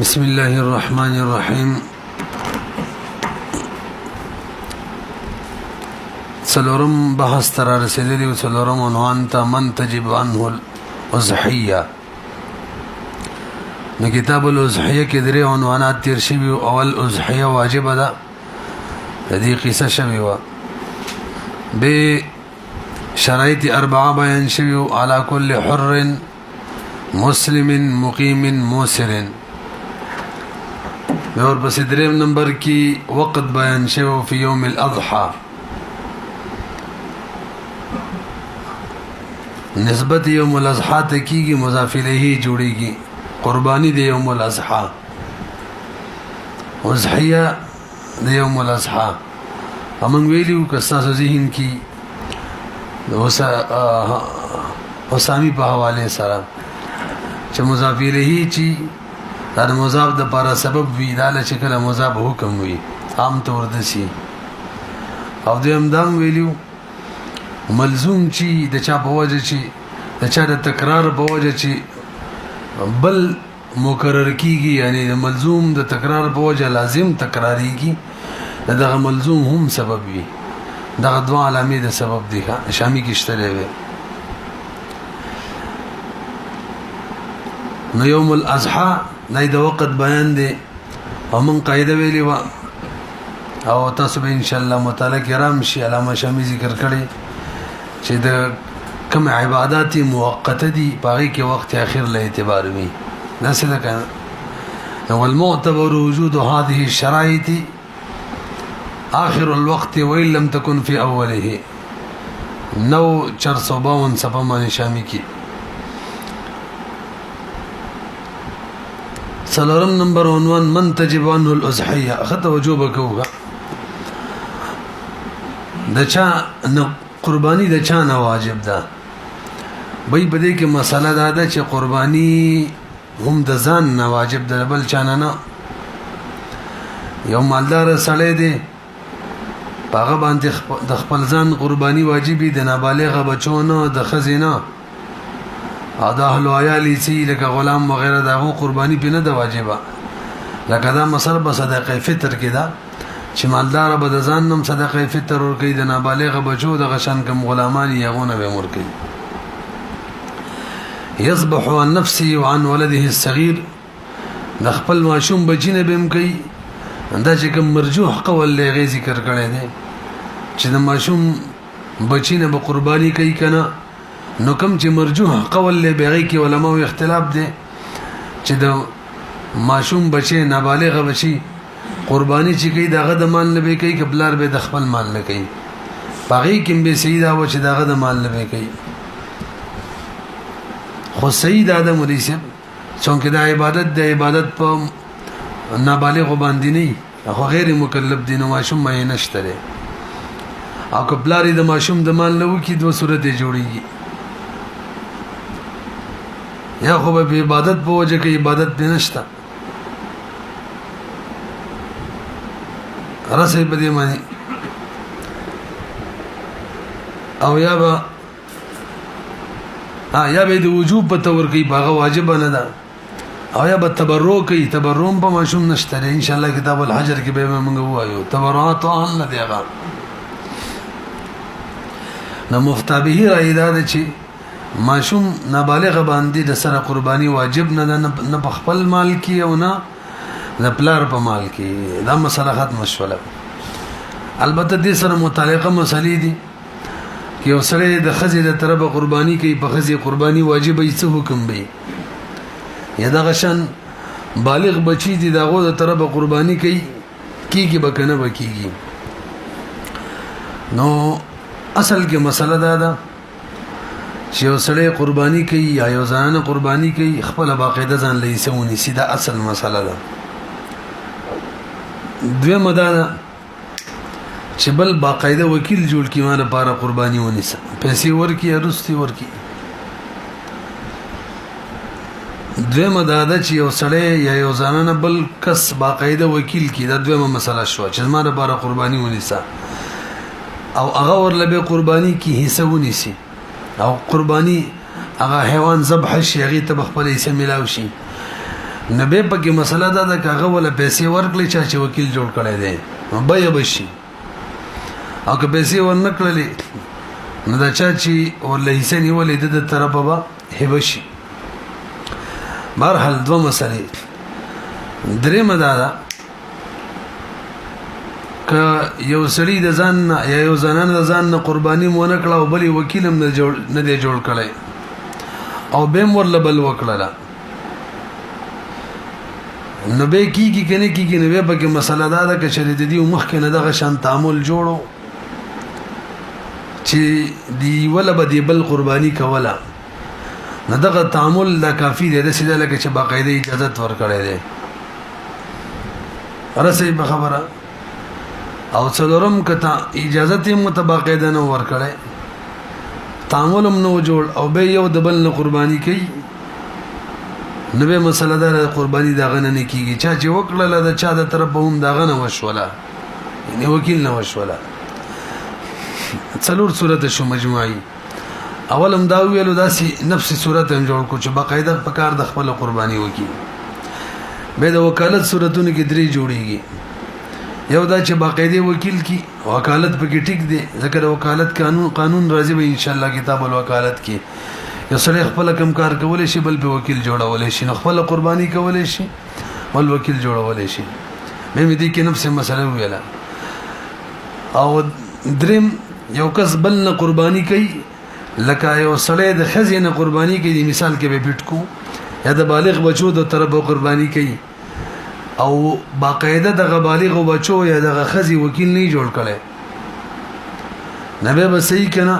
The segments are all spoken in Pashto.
بسم الله الرحمن الرحيم. سلورم بحث ترى رسيدي وسلورم عنوان من تجب عنه الأضحية. كتاب الأضحية كدري عنوانات تير شوي. أول أضحية واجب ده هذه قصة شوي بشرائط 4 بيان شوي على كل حر مسلم مقيم موسر. اور بس دریم نمبر کی وقت بیان شوی فی یوم الاضحى. نسبت یوم الاضحى تکیږي مضاف الیه جوړیږي قربانی د یوم الاضحى اضحیه د یوم الاضحى. امون ویلو کستا ذهن کی حسامی په حواله سره چې مضاف الیه چی دا مضاف د لپاره سبب وی دا چې کله مضاف حکم وی عام طور دسی او دیم دام ویلو ملزوم چی د چا په وجه چی د چا د تکرار په وجه چی بل مکرر کیږي یعنی د ملزوم د تکرار په وجه لازم تکراریږي دغه ملزوم هم سبب وی دغه دوه علامې د سبب دي شامی کې شته وي. نو یوم الاضحى نه د وخت بیان دی او من قاعده ویلی و او تاسو به ان شاء الله مطالعه کرام شي. علامه شامی ذکر کړي چې د کوم عبادت موقته دي باقي کې وخت اخر له اعتبار وي دا څه ده کنه. نو المعتبر وجود هذه الشرائط آخر الوقت وإن لم تكن في أوله. نو 452 صفحه باندې شامی کې سلورم نمبر عنوان من تجب عنه الأضحية. خط وجوب کوغا دچا قربانی دچا نه واجب ده. بای بده کې مسله دا ده چې قربانی هم د ځان نه واجب ده بل چانه نه. یو مالدار سړی دی هغه باندې د خپل ځان قربانی واجبې د نابالغ بچو نه د خزینه او د اهل عیال سی لکه غلام وغیرہ دغه قربانی په نه د واجبہ لکه دا مثلا په صدقه فطر کې دا چې مالدار به د ځان نم صدقه فطر ور کوي د نابالغ بچو د غشن کم غلامان یغونه به مر کوي. يصبح عن نفسه وعن ولده الصغير. د خپل ماشوم بچینه بهم کوي دا چې کوم مرجوح قول له ذکر کړی دی چې د ماشوم بچینه به قربانی کوي کنه. نو کوم چې مرجوح قول له بغي کې علماء اختلاف دي چې د ماشوم بچي نابالغ بچي قربانی چې کوي داغه د مال نه به کوي کبلار به د خپل مال نه کوي باغی کې به سیدا و چې داغه د مال نه به کوي. خو سید ادم ریسه څنګه د عبادت په نابالغ باندې نه خو غیر مکلف دي. نو ماشوم مې نشته او کبلاری د ماشوم د مال نه وکي دوه صورت جوړیږي. یا خو به عبادت په وجه کې عبادت به نشته راسه په دې معنی او یا به د وجوب په تور کې باغه واجب نه ده او یا به تبرع کوي. تبرع په ماشوم نشته ان شاء الله کتاب الحجر کې به موږ وایو تبرعات ان نه دیغه. نو مفتابه را ایداد چې ماشوم نابالغ باندې د سره قربانی واجب نه په خپل مال کې او نه د پلار په مال کې. دا مسله ختم شوله. البته دې سره متعلقه مسلې دي چې یو سره د خزې د طرفه قربانی کوي په خزې قربانی واجب یې څه حکم دی یا دا غشن بالغ بچی دي دغه د طرفه قربانی کوي کیږي بکنه بکیږي. نو اصل کې مسله دا ده چې یو سړی قربانی کوي یا یو ځان قربانی کوي خپل باقاعده ځان لیسونی سیده اصل مسله ده. دوی مدانه چې بل باقاعده وکیل جوړ کی مانه لپاره قربانی ونیسه پیسې ورکی ارستی ورکی. دوی مداده چې یو سړی یا یو ځان بل کس باقاعده وکیل کی دا دویمه مسله شو چې مانه لپاره قربانی ونیسه او هغه ورلبه قربانی کی حصہ ونیسي او قربانی هغه حیوان ذبح شي هغه ته خپل حصہ ملاوي شي نبی پکې مسله دا ده کاغه ولا پیسې ورکړي چې وکیل جوړ کړي دي بیا بشي او که پیسې ورنکړلې نو دا چې ولې حسین ولې د طرفه به هبشي بهرحال دوه مسلې درې مدادا ک یو سړی د ځان یا یو زنانه د ځان نه قرباني مونږ کړه او بلی وکیل هم نه دی جوړ کړي او بیم ورل بل وکړه نو به کیږي کنه کیږي نو به کې مسله دا ده چې شریعت دی مخ کې نه دغه شان تعامل جوړو چې دی ولا بدی بل قرباني کوله نه دغه تعامل دا کافی دی د سیده لکه چې باقاعده اجازه ورکړي دی ارسه به خبره او څلورم کته اجازه یې متباقاعده نه ورکړي تعامل هم نو جوړ او به یو د بل نه قرباني کوي نو به مسله دار قرباني داغه نه کیږي چې وکړه د چا د طرف هم داغه نه وشوله یعنی وکیل نه وشوله څلور صورت شو مجموعي اولم دا ویلو داسي نفس صورت هم جوړ کو چې باقاعده په کار د خپل قرباني وکي به د وکالت صورتونو کې درې جوړيږي یو دا چې باقاعده وکیل کی وکالت پکې ټیک دی ځکه وکالت قانون راځي به ان شاء الله کتاب الوکالت کې یو سړی خپل کم کار کولای شي بل په وکیل جوړولای شي نو خپل قرباني کولای شي بل وکیل جوړولای شي مې دې کې نفس مسله ویله او دریم یو کس بل نه قرباني کوي لکه یو سړی د خزینه قرباني کوي مثال کې به پټکو یا د بالغ بچو د طرف قرباني کوي او باقاعده د بالغ بچو یا د خزي وکیل نه جوړ کړي نبی به صحیح کنه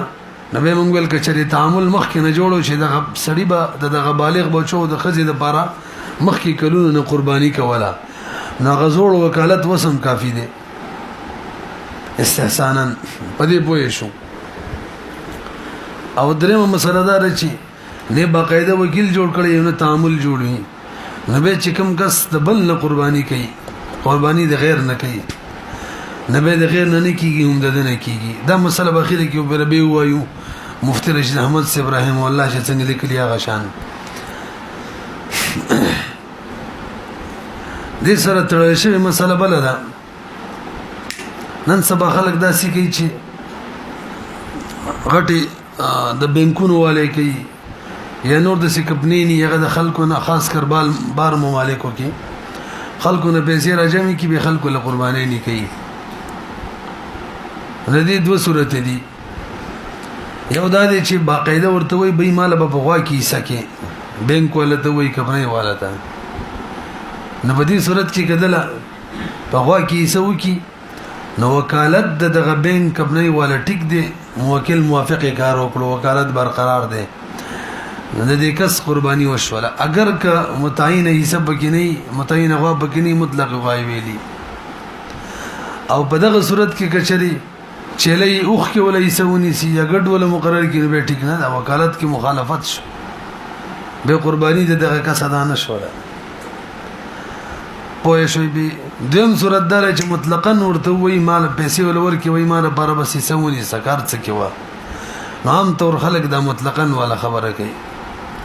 نبی مونږ ول کچري تعامل مخ کې نه جوړو چې د سړی به د بالغ بچو د خزي د پاره مخ کې کلونه نه قرباني کوله نو غزوړ وکالت وسم کافی دی استحسانا پدې پوه شو او درېمه مسله دا چې نه باقاعده وکیل جوړ کړي یو نه تعامل جوړوي نه به چې کوم کس د بل نه قرباني کوي قرباني د غیر نه کوي نه به د غیر نه کیږي هم د نه کیږي دا مسله په اخر کې بربي وایو مفتی رشید احمد سی ابراهیم الله چې څنګه لیکلی هغه شان دې سره تړل شوی مسله بل ده نن سبا خلک دا سې کوي چې غټي د بانکونو والے کوي یا نور د سکپنی نه هغه د خلکو نه خاص کر بار ممالکو کې خلکو نه پیسې راجمي کې به خلکو له قرباني نه کوي ردی دو صورت دي یو دا دی چې باقاعده ورته وي به مال به په غوا کې سکه بانک ولته وي کبنه والته نو په دې صورت کې کدله په غوا کې سو کې نو وکالت دغه بانک کبنه والا ټیک دی موکل موافق کار وکړو وکالت برقرار دی د دې کس قرباني وشوله اگر که متعین حساب کې نه متعین غوا کې نه مطلق غوای ویلي او په دغه صورت کې کچري چلې اوخ کې ولې سونی سي یا ګډ ول مقرر کې به ټیک نه د وکالت کې مخالفت شو به قرباني دغه کس ادا نه شوله پوه شوي به دیم صورت دار چې مطلقاً ورته وای مال پیسې ولور کې وای مال پر بسې سونی سکار څه کې و عام طور خلک دا مطلقاً ولا خبره کوي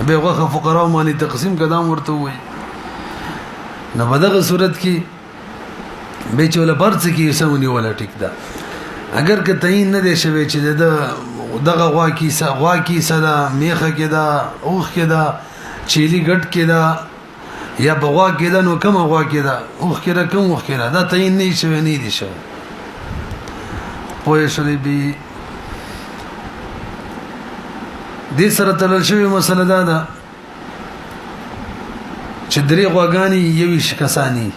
به غوخه فقراو باندې تقسیم کدام ورته وای نو په دغه صورت کې به چوله پرڅ کې سونی ولا ټیک ده اگر که تعین نه دی شوی چې دغه غوا کې صدا میخه کې دا اوخ کې دا چيلي ګټ کې دا یا بغوا کې دا نو کوم غوا کې دا اوخ کې دا کوم اوخ کې دا تعین نه شوی نه دی شوی پوه شولې به دې سره تلل شوی مسله دا ده چې درې غواګانی یوي شکسانی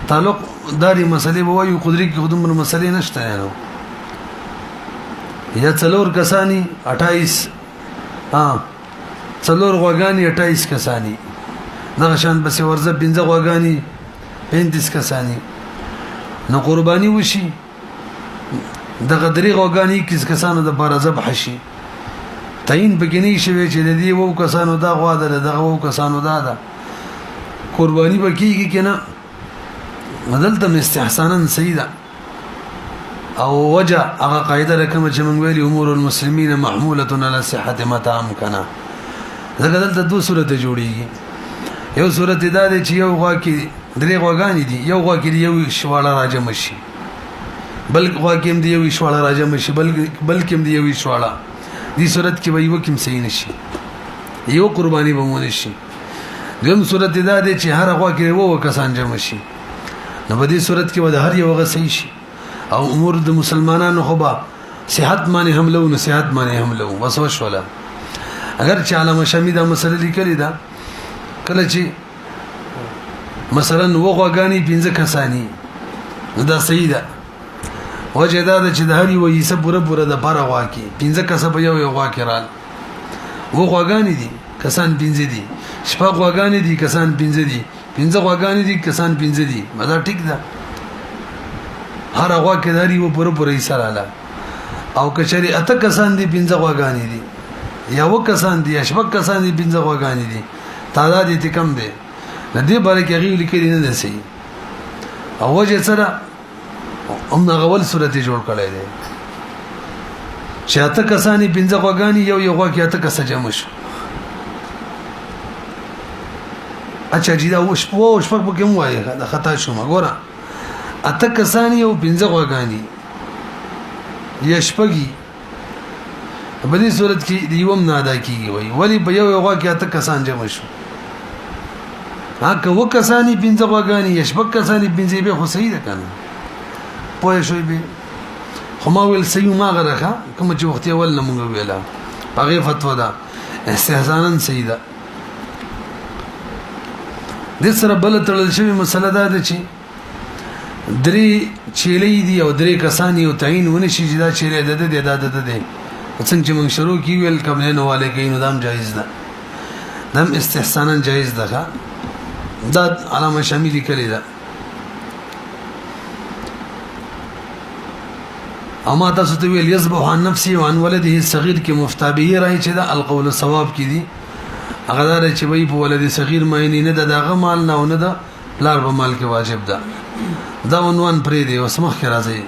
تعلق داري مسلې به وایو قدرت کې خودم مسلې نشته نو یا څلور کسانی 28 څلور غواګانی 28 کسانی دغه شان بس ورزه 15 غواګانی 35 کسانی نو قرباني وشي دغه درې غواګانی کس کسانو د بار ذبح شي تعین بګنی شوی چې د دې وو کسانو دا غوا ده دغه وو کسانو دا ده قرباني بکیږي کنه مدلته استحسانا سیدا او وجه هغه قاعده رقم چې موږ ویلي امور المسلمین محموله على صحه متى امكن زګدلته دو صورت جوړیږي یو صورت دا دی چې یو غوا کې درې غواګانې دي یو غوا کې یو شواړه راجم شي بل غوا کې هم دی یو شواړه راجم شي بلکې هم دی یو شواړه دې صورت کې به یو کوم صحیح نشي یو قرباني به مونږ شي دیم صورت دا دی چې هر غوا کې وو کسان جمع شي نو په دې صورت کې به هر یو غا صحیح شي او امور د مسلمانانو خو به صحت باندې حمله او نصيحت باندې حمله بس وشولا اگر چې علامه شامی دا مسله لیکلې ده کله چې مثلا وغوغانی 15 کسانی دا صحیح ده وجه دا چې د هری وې سب پوره د پاره واکي 15 کس په یو واکي رال وغوغانی دي کسان 15 دي شپږ وغوغانی دي کسان 15 دي 15 وغوغانی دي کسان 15 دي مزه ټیک ده هر واکي داري و پوره یې سره او کچري اته کسان دي 15 وغوغانی دي یا و کسان دي شپږ کسان دي 15 وغوغانی دي تعداد یې کم دی ندی باره کې غوړي لیکلي نه دي او وجه سره هم غول صورت جوړ کړی دی چې اته کسانی 15 وغوغانی یو غوا کې اته کس جمع شو اچھا جی دا وش په کوم وایي دا خطا شو مګوره اته کسانی یو 15 وغوغانی یا شپږی په دې صورت کې دیوم نه ادا کیږي ولی په یو غوا کې اته کسان جمع شو هغه وکسانی 15 وغوغانی یا شپږ کسانی 15 به خو صحیح ده کنه پوه شوي به خو ما ویل صحیح ما غره کوم چې وخت اول نه مونږ ویلا هغه فتوا ده استحسانا صحیح ده د سره بل تړل شوی مسله ده چې درې چيلې دي او درې کسان یو تعین ونشي چې دا چيلې ده څنګه چې موږ شروع کی ویل کوم نه والے کې نو دام جایز ده دم استحسانا جایز ده دا علامه شاملی کړی ده اما تاسو ته ویل یذبح عن نفسه وعن ولده الصغير کې مفتابه راي چې دا القول الصواب کې دي هغه دا چې وای په ولد صغیر معنی نه دغه مال نه نه ده لار په مال کې واجب ده دا عنوان پرې دی اوس مخ کې راځي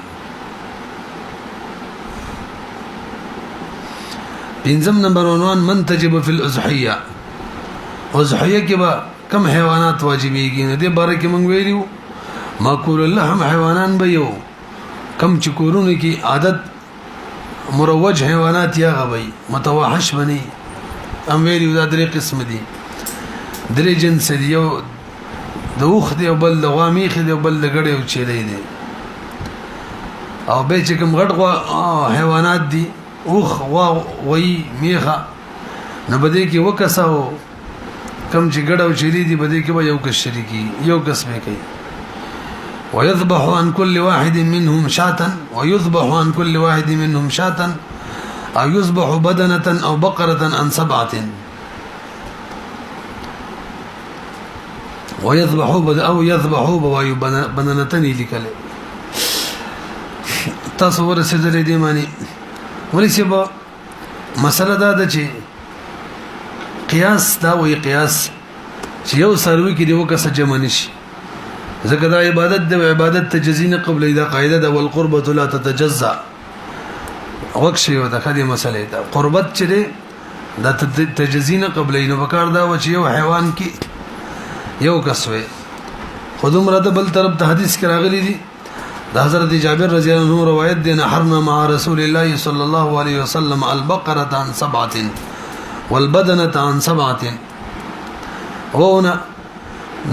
پنځم نمبر عنوان من تجب فی الاضحیه اضحیه کې به کم حیوانات واجبېږي نه دې باره کې مونږ ویلو ماکول اللحم حیوانان به یو کم چکورونه کې عادت مروج حیوانات یا غوي متوحش بني ام ویلو دا درې قسم دي درې جنس دي یو د اوخ دی او بل د غوامیخ دی او بل د ګړې او چيلې دي او به چې کوم غټ حیوانات دي اوخ وا وی میخه نو بده کې وکساو کم چې ګډ او چيلې دي بده کې به یو کس شریکی یو کس به کوي ويذبح عن كل واحد منهم شاة ويذبح عن كل واحد منهم شاة او يذبح بدنة او بقرة عن 7 ويذبح او يذبح بدنة لكل تصور سدل دي معنی ولې به مسله دا ده چې قیاس دا وی قیاس چې یو سروي کې دی وکړه جمع نشي ځکه دا عبادت د عبادت تجزینه قبل دا قاعده ده والقربه لا تتجزا وکشي او د خدي مسلې ده قربت چې د تجزینه قبل نو وکړ دا و چې یو حیوان کې یو کسوي خودم را د بل طرف ته حدیث کې راغلي دي د حضرت جابر رضی الله عنه روایت دي نحرنا مع رسول الله صلى الله عليه وسلم البقره عن 7 والبدنه عن 7 هنا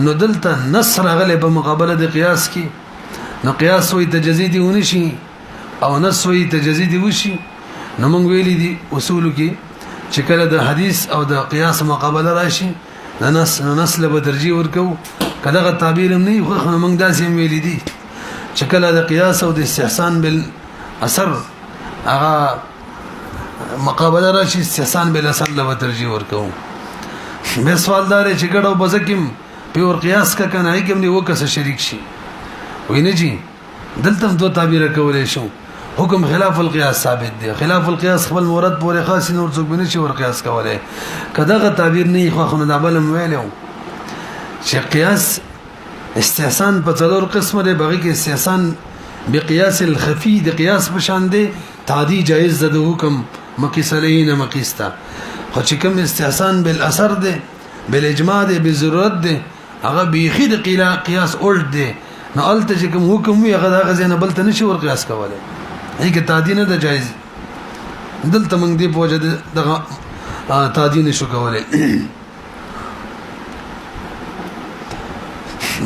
نو دلته نصر غلې په مقابله د قیاس کې نو قیاس وي تجزید ونشي او نص وي تجزید وشي نو موږ ویلي دي اصول کې چې کله د حدیث او د قیاس مقابله راشي د نص له ترجیح ورکو کله تعبیر هم نه خو موږ داسې ویلي دي چې کله د قیاس او د استحسان بالاثر هغه مقابله راشي استحسان بالاثر له ترجیح ورکو به سوال دار چې ګډو بزکم پیور قیاس کا کنه هی کوم دی وکړه شریک شي وینه جی دلته دوه تعبیر کولای شو حکم خلاف القياس ثابت دی خلاف القياس خپل مراد پورې خاص نور څوک بنه شي ور قیاس کولای کداغه تعبیر نه خو خو د بل ویلو چې قیاس استحسان په څلور قسمه دی بغي کې استحسان بقياس الخفي د قیاس په شان دی تعدی جائز ده حکم مقیس علیه مقیستا خو چې کوم استحسان بالاثر دی بل اجماع دی به ضرورت دی هغه بیخي د قیاس اولټ دی نو الته چې کوم حکم وي هغه د غزنه بل ته نشي ور قیاس کولای هیڅ تعدی نه د جایز دلته موږ دی په وجه دغه تعدی نشو کولای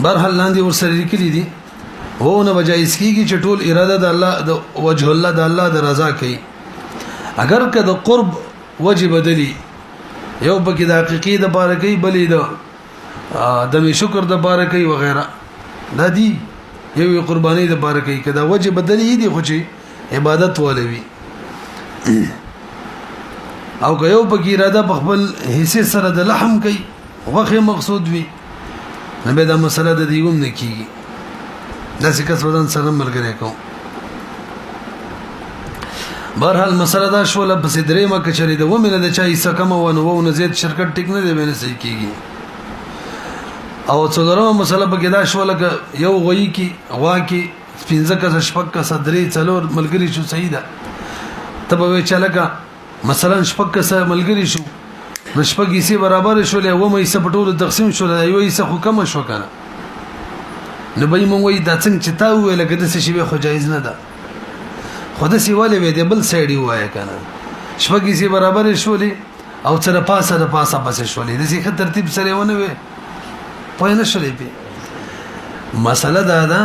برحال لاندې ورسره لیکلي دي وونه وجایز کیږي چې ټول اراده د الله د وجه الله د الله د رضا کوي اگر که د قرب وجه بدلی یو پکې د حقیقي د باره کوي بلې د شکر د باره کوي وغیرہ دا دی یو قرباني د باره کوي کدا وجه بدلی دي خو چې عبادت ولوي او که یو پکې اراده په خپل حصے سره د لحم کوي وخه مقصود وي نه به دا مسله د دیوم نه کیږي دا څه کس ودان سره ملګری کوم برحال مسله دا شوله پس درې ما کچري د ومنه د چا حصہ کم و نو و زید شرکت ټیک نه دی ونه صحیح کیږي او څلورمه مسله به دا شوله ک یو غوي کی غوا کی پنځه کس شپک کس درې څلور ملګری شو صحیح ده تبه وی چلګه مثلا شپک کس ملګری شو نشپک یې برابر شولې و مې سپټول تقسیم شول یو یې خو کم شو کنه نو به مونږ وې دا څنګه چې تا ویل کده څه شی به خو جایز نه ده خود سی والے وې د بل سایډ وای کنه شپږ یې برابر شولې او تر پاسه د پاسه پاسه شولې د څه ترتیب سره ونه وې پوه نه شولې په مسله دا ده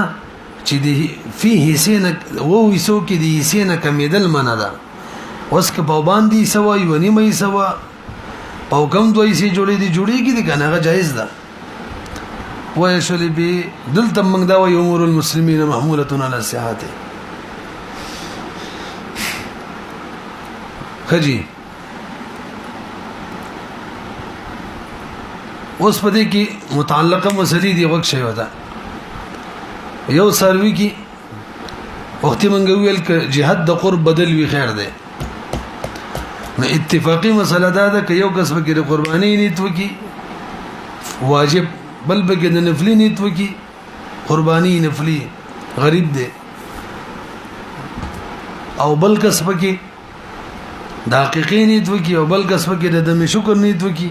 چې د فيه سینه وو یسو کې د سینه کمیدل منه ده اوس که په باندې سوا یو نیمه سوا او کوم دوی سي جوړې کی دي کنه هغه جایز ده وای شولې به دلته موږ دا وای امور المسلمین محموله علی الصحه خجی اوس په دې کې متعلقه مسلې دی وخت شوی ودا یو سروي کې وخت منګ ویل ک جهاد د قرب بدل وی خیر ده نو اتفاقی مسله دا ده ک یو کس به د قرباني نیت وکي واجب بل به د نفلی نیت وکي قرباني نفلی غریب ده او بل کس به کې د حقیقي نیت وکي او بل کس به کې د دم شکر نیت وکي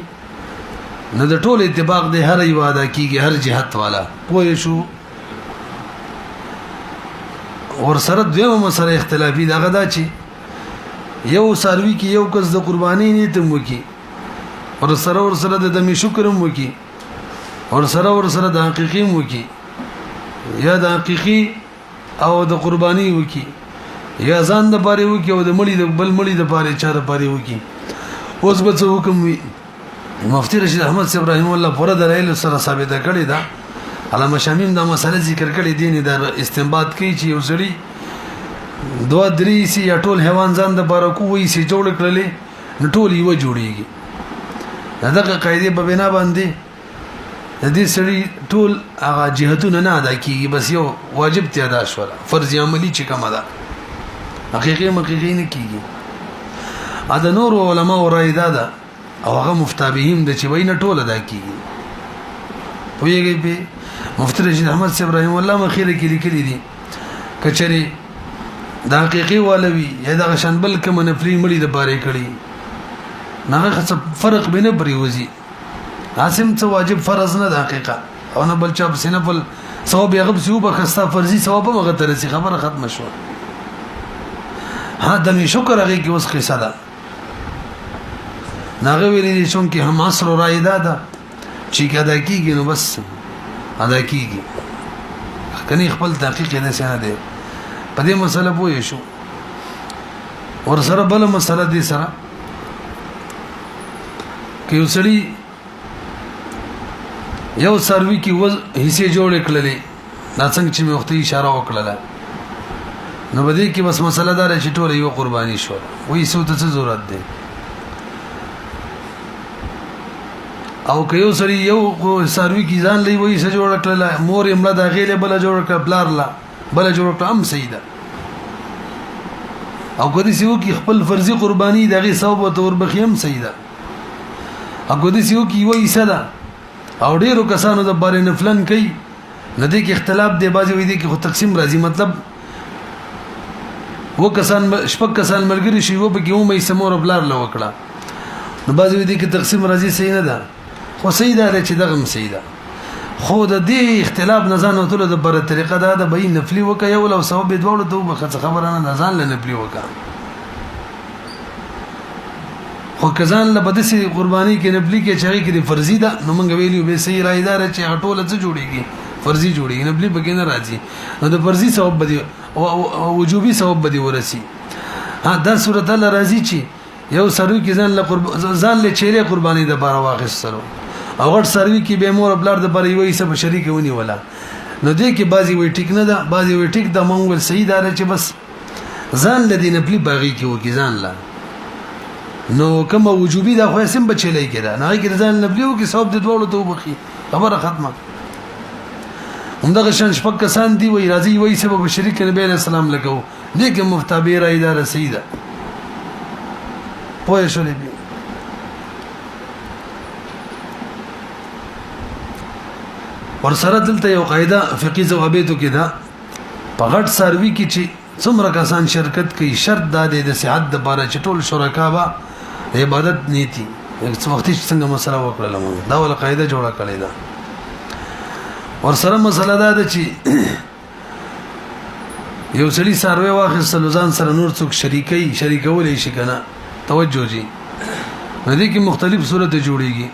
نو د ټول اتفاق د هر یو ادا کیږي هر جهت والا پوه شو ور سره دویمه مسله اختلافي دغه دا چې یو ساروي کې یو کس د قرباني نیت وکي ور سره د دم شکر وکي ور سره د حقیقي وکي یا د حقیقي او د قرباني وکي یا ځان د پاره وکي او د مړي د بل مړي د پاره چا د پاره وکي اوس به څه حکم وي مفتی رشید احمد سی ابراهیم الله پوره دلایل سره ثابت کړی دا علامه شامیم دا مسله ذکر کړی دي نه دا استنباط کوي چې یو سړي دوه درې سي یا ټول حیوان ځان د پاره کوی سي جوړ کړلې نو ټول یو جوړیږي دغه قاعده په بنا باندې د دې سړي ټول هغه جهتونه نه ادا کیږي بس یو واجب ته ادا شول فرض عملی چې کومه ده حقیقي مقیقي نه کیږي ادا نور علماء رائے ده او هغه مفتابهیم د چې وینه ټوله دا کیږي پوهیږي په مفتی رشید احمد سی ابراهیم الله مخیره کې لیکلي دي کچري د حقیقي والوي یا د شنبل کوم نفلی مړي د باره کړي نه څه فرق بینه پریوزي عاصم څه واجب فرض نه د حقیقت او نه بل چا سینفل ثواب یې غب سیوبه خسته فرضي ثواب مغه ترسي خبره ختم شو ها د شکر هغه کې اوس قصه ده ناغه ویلي دي چې هم اصل رائے ده چې کدا کیږي نو بس ادا کیږي کني خپل تحقیق نه سره ده په دې مسله پوه شو ور سره بل مسله دي سره کې وسړي یو سروي کې حصے جوړ کړلې دا څنګه چې مې وخت اشاره وکړه نو بده کې بس مسله دار چې ټول یو قرباني شو وې څه ته ضرورت ده او که یو سړي یو سروي کې ځان لې وې څه جوړ کړل مور املا د غیله بل جوړ کړ بلار لا بل جوړ کړ ام سیده او کدي سیو کې خپل فرضي قرباني دغه ثواب او تور بخیم سیده او کدي سیو کې وې صدا او ډیرو کسانو د بارے نفلن کوي نه دي کې اختلاف دی بازي وې دي کې خو تقسیم راځي مطلب و کسان شپږ کسان مرګري شي و به کې مې سمور بلار لا وکړه نو بازي وې دي کې تقسیم راځي صحیح نه ده خو سیدا چې دغه سیدا خو د دې اختلاف نه ځان وتل د بر طریقه دا د به نفلی وکي او لو ثواب دوړو ته به خبره نه ځان له نفلی وکا خو کزان له بدسي قرباني کې نفلی کې چاغي کې فرضي ده نو موږ ویلو به صحیح رایدار چې هټول څه جوړيږي فرضي جوړيږي نفلی به نه راځي نو د فرضي ثواب بدی او وجوبي ثواب بدی ورسي ها دا صورت الله راځي چې یو سروي کې ځان له چیرې قرباني د بار واغستلو او غټ سروي کې به مور بلار د بار یوې سب شریک ونی ولا نو دې کې بازي وي ټیک نه ده بازي وي ټیک د مونږ صحیح دار چې بس ځان له دین په باغی کې وکي ځان لا نو کوم وجوبي دا خو سم بچلې کړه نه کې ځان نه بلیو کې ثواب د دوړو ته وبخي خبره ختمه همدغه شان شپږ کسان دی وای راځي وای سبب شریک نبی علیہ السلام لګو دغه مفتابیر اداره سیده پوه شولې ورسره دلته یو قاعده فقهي ضوابطو کې دا په غټ سروي کې چې څومره کسان شرکت کوي شرط دا دی د صحت د باره چې ټول شرکا به عبادت نیتی څه وخت څنګه مسله وکړه دا ول قاعده جوړه کړې ده ورسره مسله دا ده چې یو سړي سروي واخیستل ځان سره نور څوک شریکولې شي کنه توجه جی ندی کې مختلف صورت جوړيږي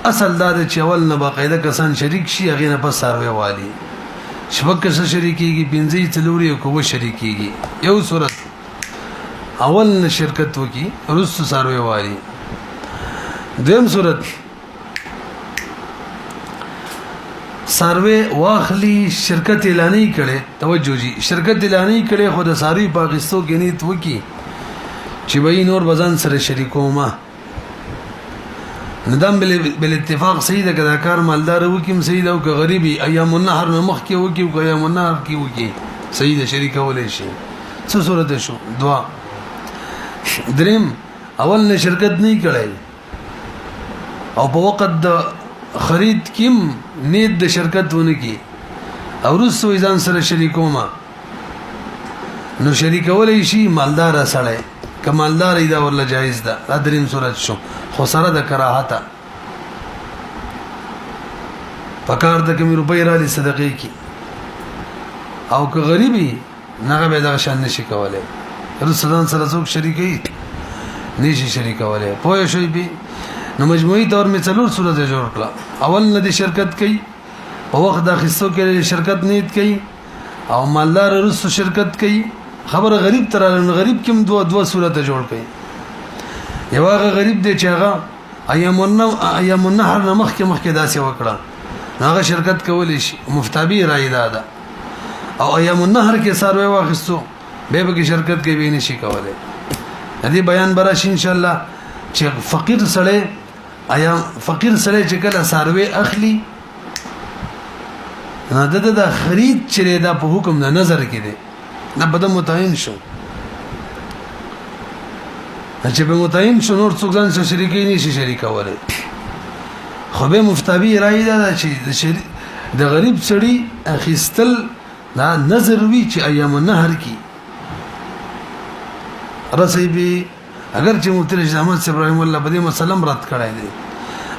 اصل دا چې اول نه باقاعده کسان شریک شي هغه نه پس سروي والی شپږ کس شریکيږي پنځه تلوري او کوه شریکيږي یو صورت اول نه شرکت وکي رس سروي والی دویم صورت سروي واخلي شرکت اعلاني کړي توجه جی شرکت اعلاني کړي خو د سروي پاکستان کې نیت وکي چې به نور بزن سره شریکوما ندم بل اتفاق سید کدا کار مالدار وکیم سید او که غریبي ایام النهر مخ کې وکي او ایام النهر کې وکي سید شریکول شي څه صورت شو دوا دریم اول نه شرکت نه کړای او په وخت د خرید کیم نیت د شرکت ونه کی او رسو ځان سره شریکوما نو شریکول شي مالدار سره کمالدار ایدا ورله جایز ده دا دریم صورت شو خو سره د کراهت پکار د کمی روپۍ را لې صدقې کی او که غریبي نه به دا شان نشي کولای رسولان سره څوک شریکي نشي شریکولای پوه شوي به نو مجموعي طور می څلور صورت جوړ کړه اول نه د شرکت کوي په وخت د خصو کې شرکت نیت کوي او مالدار رسو شرکت کوي خبر غریب تر غریب کوم دوا صورت جوړ کړي یو هغه غریب دی چې هغه ایام النهر مخ کې داسې وکړه هغه شرکت کولی شي مفتابی رای ده او ایام النهر کې سروي واخستو به به شرکت کوي به نشي کولای دې بیان براشي ان شاء الله چې فقیر سره چې کله سروي اخلي نه د خرید چې دا په حکم نه نظر کې دی نه بده متعین شو چې به متعین شو نور څوک ځان سره شریکي نشي شریکوله خو به مفتابی رای ده چې د غریب سړي اخیستل دا نظر وی چې ایام النهر کی رسیبی اگر چې مفتي احمد ابراهيم الله بده مسلم رد کړای دي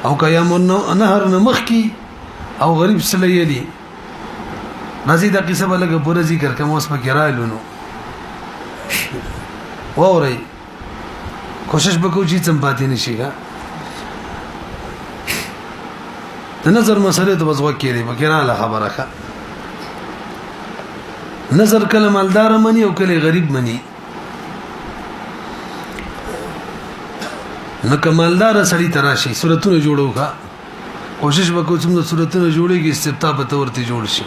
او که ایام النهر نمخ کی او غریب سلیلی نزی دا قصه بلګه پوره ذکر کوم اوس پکې راځلونو ووري کوشش وکړو چې څم پاتې نشي ها د نظر مسله ته وځو کېږي پکې را خبره ښه نظر کله مالدار مني او کله غریب مني نو کمالدار سړی تراشي صورتونه جوړو ښه کوشش وکړو چې موږ صورتونه جوړېږي استفتاء په تور ته جوړ شي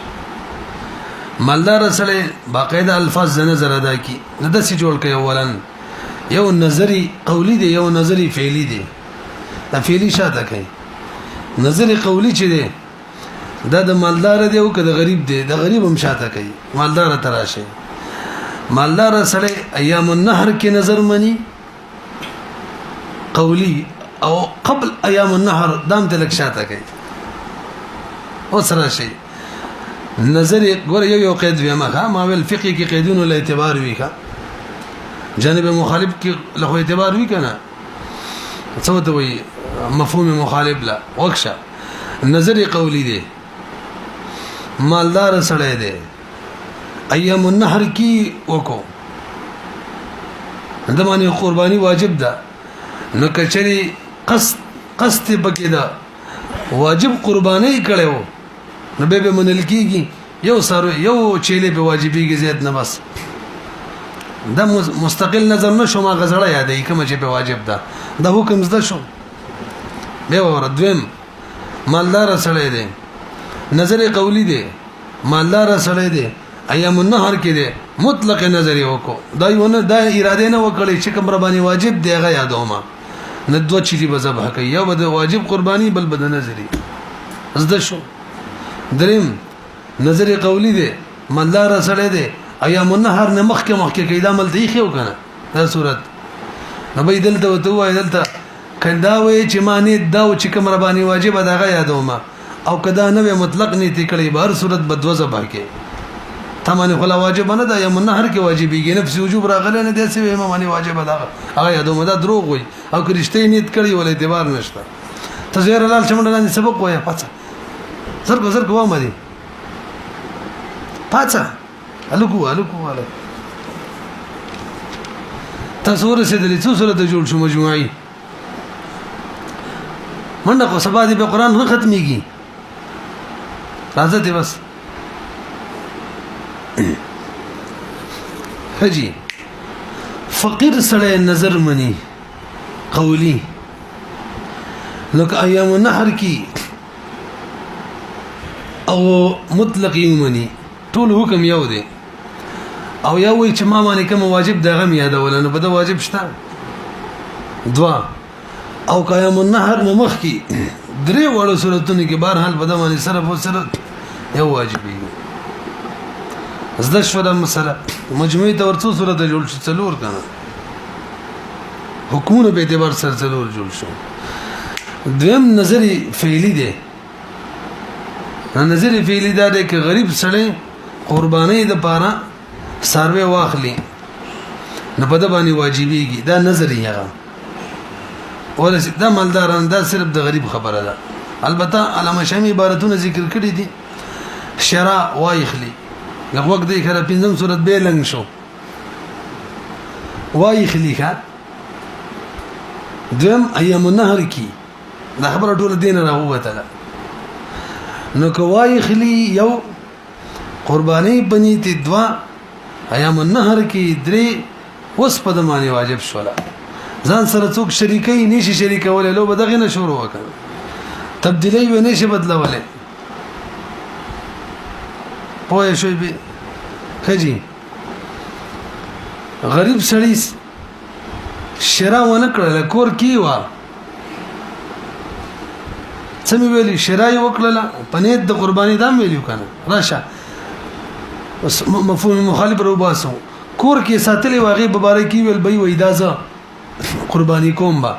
مالدار سره باقاعده الفاظ د نظر ادا کی نه د سی جوړ کوي اولن یو نظری قولی دی یو نظری فعلی دی دا فعلی شاته کوي نظری قولی چې دی دا د مالدار دی او که د غریب دی د غریب هم شاته کوي مالدار تراشه مالدار سره ایام النهر کې نظر منی قولی او قبل ایام النهر دام تلک شاته کوي او سره شي نظر ګور یو قید وی ما ول فقہی کې قیدونو له اعتبار وی کا جانب مخالف کې له اعتبار وی کنه څه ته وی مفهوم مخالف لا وکشه نظر قولی دی مالدار سړی دی ایام النحر کی وکو دمانه قربانی واجب ده نو کچری قصد بکی ده واجب قربانی کړو نو به منل کیږي یو سره یو چيله به واجبېږي زیات نه بس دا مستقل نظر نشو ما غزړه یادې کوم چې به واجب ده دا حکم زده شو به وردویم مالدار سره دی نظر قولی دی مالدار سره دی ایام النهر کې دی مطلق نظر وکړو دا یو نه دا اراده نه وکړي چې کوم ربانی واجب دی هغه یادوما نه دوه چیزې به ذبح کوي یو به واجب قربانی بل به نظری زده شو دریم نظر قولی دی مالدار سره دی ایام النهر نه مخکې کې دا مل دی خو کنه دا صورت نو به دلته وته وای دلته کندا وای چې معنی دا چې کوم ربانی واجب دا هغه یادوما او کدا نه مطلق نیتی کړي بهر صورت بدو ذبح کوي تمانه خلا واجب نه دا یم النهر کې واجبېږي نفس وجوب راغله نه داسې امام باندې واجب ده هغه یادوم دا دروغ وي او کرشته نیت کړی ول اعتبار نشته تزهیر لال شمنه سبق وای پاتہ زرګ و مدي پاتہ الکو والا تصور سیدلی څو سره د جوړ شو مجموعي منډه کو سبا دی به قران نه ختميږي راځه دی بس حجي فقير سره نظر مني قولي لك ايام النحر کی او مطلق یومني ټول حکم یو دی او یو وی چې ما باندې کوم واجب دغه یادول نه بده واجب شته دوا او قیام النهر مخ کی درې وړو صورتونو کې بهر حال بده باندې صرف او صرف یو واجبي زده شو د مسله مجموعي تور څو صورت جوړ شو څلور کنه حکومت به اعتبار سره څلور جوړ شو دویم نظری فعلی دی نظری فعلی دا دی چې غریب سړی قربانی د پاره سروي واخلي نه په د باندې واجبېږي دا نظری هغه ولا دا مالداران دا صرف د غریب خبره ده البته علامه شامی عبارتونه ذکر کړی دي شرع وایخلی لغوک دی کړه پنځم صورت به لنګ شو وایخلی ښا دم ایام النهر کی دا خبره ټول دین راوته نو کوایخلی یو قربانی بنیتی دوا ایام النهر کی درې وس په دمانه واجب شولا ځان سره څوک شریکي نشي شریکول له بدغه نه شروع وکړه تبدیلی و نشي بدلوله پوه شوي به خجی غریب سړی شرا ونه کړل کور کیوا سمې ویلي شرای وکړه پنيت د قرباني دام ویلو کنه راشه مفهوم مخالف رو باسو کور کې ساتلې واغې مبارکي ویل بي وې دازه قرباني کوم با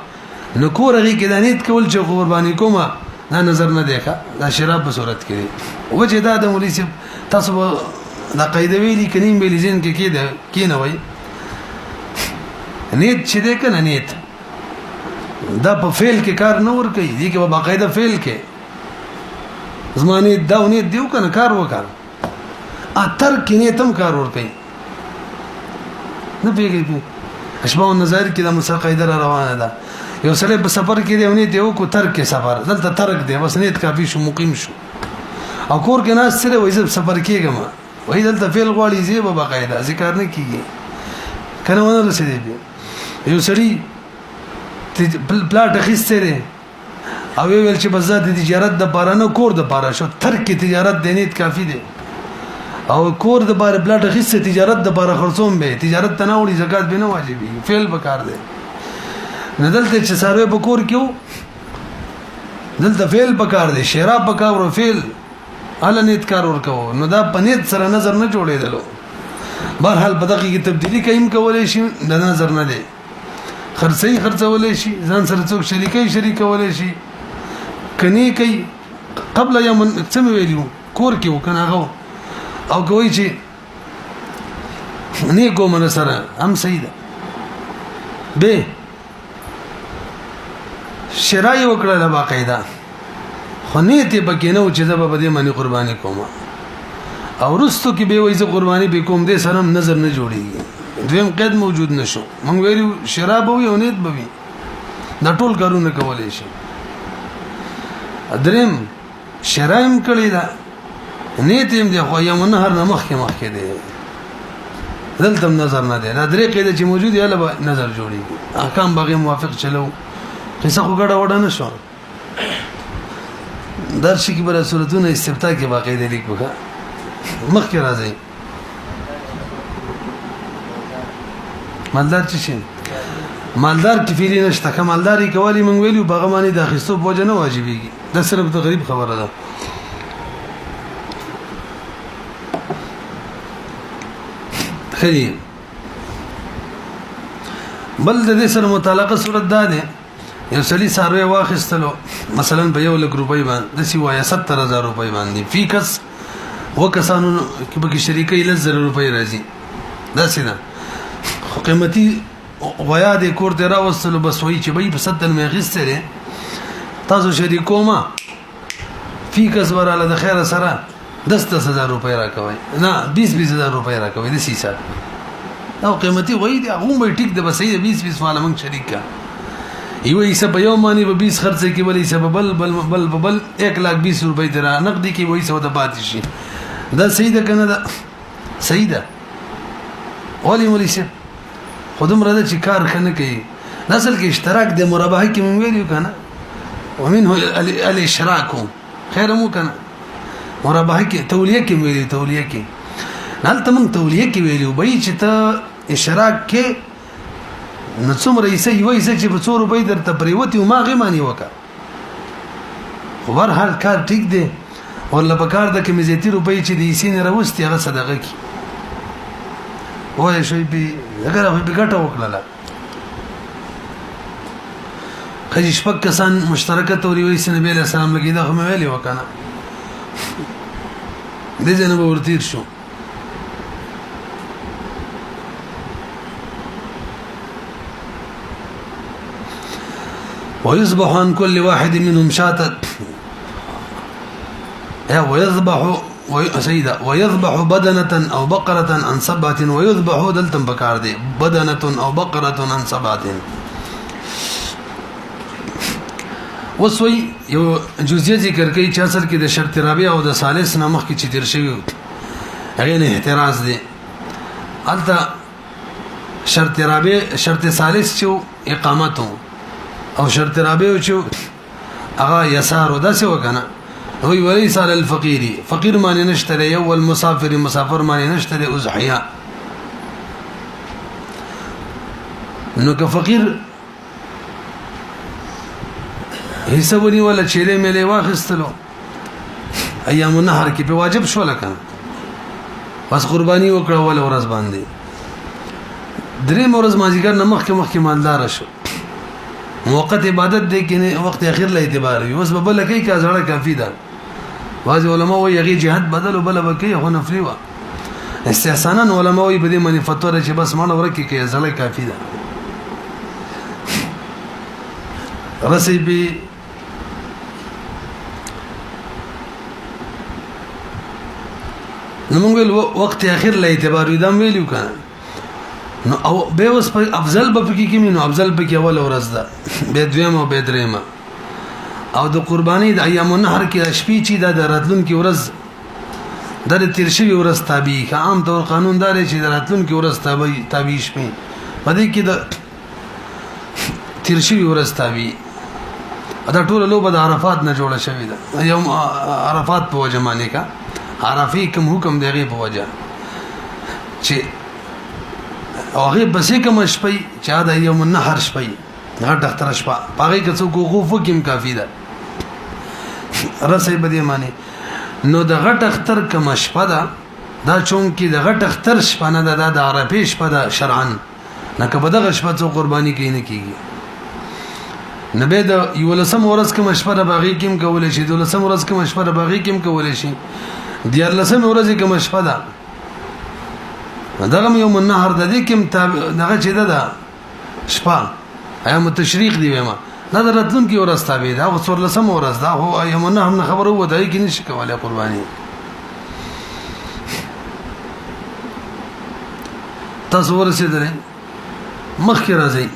نو کور هغه کې دانیت کول چې قرباني کومه دا نظر نه دیکھا دا شراب په صورت کې وجه دا د مولوی تاسو دا قاعده ویلي کنیم ویلي ځین کې کېده کینه وای نیت چې ده کنه نیت دا په فعل کې کار نه ور کوي دي کې په باقاعده فعل کې زمانه دا نیت دیو کنه کار وکړ اتر کې نیت هم کار ور کوي نه پیږي اشباح النظر کې د مسقایده روانه ده یو سره په سفر کې دی ونی دیو کو ترک سفر دلته ترک دی بس نیت کافي شو مقیم شو او کور کې ناس سره وایي سفر کېږم وایي دلته فعل غواړي زیبه باقاعده ذکر نه کیږي کنه ونه رسېږي یو سړی پلاټ اخیسته دی او ویل چې بس د تجارت د پاره نه کور د پاره شو ترک تجارت د نیت کافي دی او کور د پاره پلاټ اخیسته تجارت د پاره خرڅوم به تجارت تناوړي زکات به نه واجبي فعل وکړ دی ندلته چې سروي په کور کېو دلته فعل پکار دی شراب پکار او فعل ال نیت کار ورکو نو دا پنيت سره نظر نه جوړېدلو بهرحال په دغه کې تبدیلی کایم کولای شي د نظر نه دی خرڅولای شي ځان سره څوک شریکولای شي کني کوي قبل يوم سم ویلو کور کې وکنه هغه او کوي چې نه کوم سره هم سیده به شرای وکړه لا باقاعده خو نیت یې پکې نه و چې زه به دې باندې قرباني کوم او رستو کې به وایي زه قرباني به کوم دې سره نظر نه جوړیږي دویم قید موجود نشو موږ ویلو شراب وي او نیت به وي دا ټول کارونه کولای شي دریم شرایم کړی دا نیت یې دی خو یم نه هر نه مخکې دی دلته نظر نه دی دا درې قید چې موجود یې له نظر جوړیږي احکام باغې موافق چلو قصه خو ګډه وډه نشو درس کې بر صورتونه استفتاء کې باقاعده لیکو مخکې راځي مالدار چې شي مالدار کفیلی نشته کمالداري کولی مونږ ویلو بغمانی د اخیستو بوجه نه واجبېږي دا صرف د غریب خبره ده خیر بل د دې سره متعلقه صورت ده یو سړي ساروی واخیستلو مثلا په 1 لک روپۍ باندې د سی وایا 70000 روپۍ باندې فی کس وکسانو کې به شریکې 1000 روپۍ راځي دا څنګه قیمتي ویا د کور ته راوستلو بس وای چې به په 70 مې غیستره تاسو شریکو ما فی کس وراله د خیر سره 10000 روپۍ راکوي نه 20000 روپۍ راکوي د سیسه او قیمتي وای دی هغه به ټیک د بسې 20 والا موږ شریکا یو ایسه په یو معنی به 20 خرڅ کې ولې سبب بل 120 روپۍ تر نقدي کې وای سودا پاتې شي دا صحیح ده کنه دا صحیح ده اولی مولوی خودم راځي چې کار کنه کوي نسل کې اشتراک د مرابحه کې مونږ ویلو کنه ومنه الاشراك خیر مو کنه مرابحه کې تولیه کې ویلو تولیه کې نالته مونږ تولیه کې ویلو به چې ته اشراک کې نڅوم رئیس یو ایسه چې په 100 روپۍ درته پریوتی او ما غمانی وکړه ور هر کار ټیک دی ولا په کار د کې مزيتي روپۍ چې د ایسین راوستي هغه صدقه کی وای شي به اگر به ګټه وکړه کله شپږ کسان مشترکه توري وای سي نبی له سلام لګي دا هم ویلي وکنه دې جنب ورتیر شو ويصبح عن كل واحد منهم شاة ويذبح بدنة أو بقرة عن 7 ويذبح دلتم بكار دي بدنة أو بقرة عن 7 وسوي یو جزئیه ذکر کوي چې اصل کې د شرط رابع او د ثالث نامخ کې چې تیر شوی هغه نه احتراز دي البته شرط رابع شرط ثالث چې اقامته او شرط رابع چې هغه يسار وداسه وکنه هو وليس على الفقير فقير معنی نشته یو المسافر مسافر معنی نشته ازحیا نو که فقير حسابونی ولا چیرې ملي واخستلو ایام النهر کې په واجب شو لکه بس قرباني وکړه ول ورځ باندې درې ورځ ماځګر نمخ کې مخ کې مالدار شو موقت عبادت دې کې وخت اخر له اعتبار وي اوس بل کې کا زړه کافی ده بعض علماء وایي هغه جهاد بدل وبل وکي هو نفلي و استحسانا علماء وایي بده منی فتوا چې بس مال ورکه کې زړه کافی ده رسي به نو موږ وخت اخر له اعتبار وي دا ویلو کنه نو او به اوس په افضل به کې کې نو افضل به کې اول ورځ ده به دویم او به دریم او د قرباني د ایام النهر کې شپې چې د راتلون کې ورځ د تیرشي ورځ تابع که عام طور قانون دار چې د راتلون کې ورځ تابع شپې په دې کې د تیرشي ورځ تابع دا ټول لوبه د عرفات نه جوړه شوې ده یوم عرفات په وجه باندې کا عرفي کوم حکم دیږي په وجه چې هغه بسې کوم شپې چې دا یوم النهر شپې دا ډاکټر شپه هغه کې څوک غوفو کوم کافی ده رسې بده معنی نو د غټ اختر کوم شپه ده دا چون کې د غټ اختر شپه نه ده د عرفي شپه ده شرعاً نه کبه دغه شپه څو قرباني کوي نه کیږي نبی د یو لسم ورځ کوم شپه د باغی کېم کولای شي د لسم ورځ کوم شپه د باغی کېم کولای شي د لسم ورځ کوم شپه ده دغه یوم النهر د دې کوم دغه چې ده شپه ايام التشریق دی ویما دا راتلونکي ورځ تابع ده او 14 ورځ ده هو یمنه هم خبره ودای کې نشي کولای قرباني تاسو ورسېدل مخکې راځي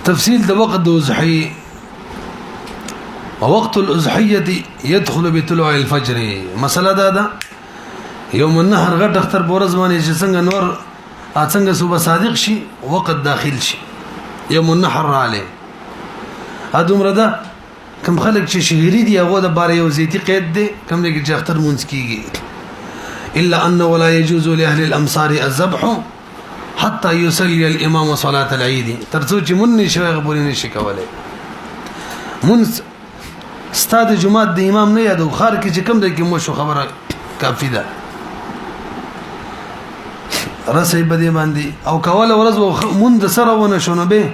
تفصيل د وقت د اضحيه ووقت الاضحيه يدخل بطلوع الفجر مساله ده يوم النهر غټ اختر بورز باندې چې څنګه نور څنګه صبح صادق شي وقت داخل شي يوم النحر عليه ادمره ده کوم خلک چې شهري دي هغه د بار یو زیتی قید دي کوم لګي چې اختر مونږ کیږي الا انه ولا يجوز لاهل الامصار الذبح حتى يصلي الامام صلاه العيد ترڅو چې مونږ نشو غبوري نشي کولای مونږ استاد جمعه د امام نه یادو خار کې چې کوم د کې مو شو خبره کافی ده رسې بده باندې او کوله ورځ مونږ سره ونه شونه به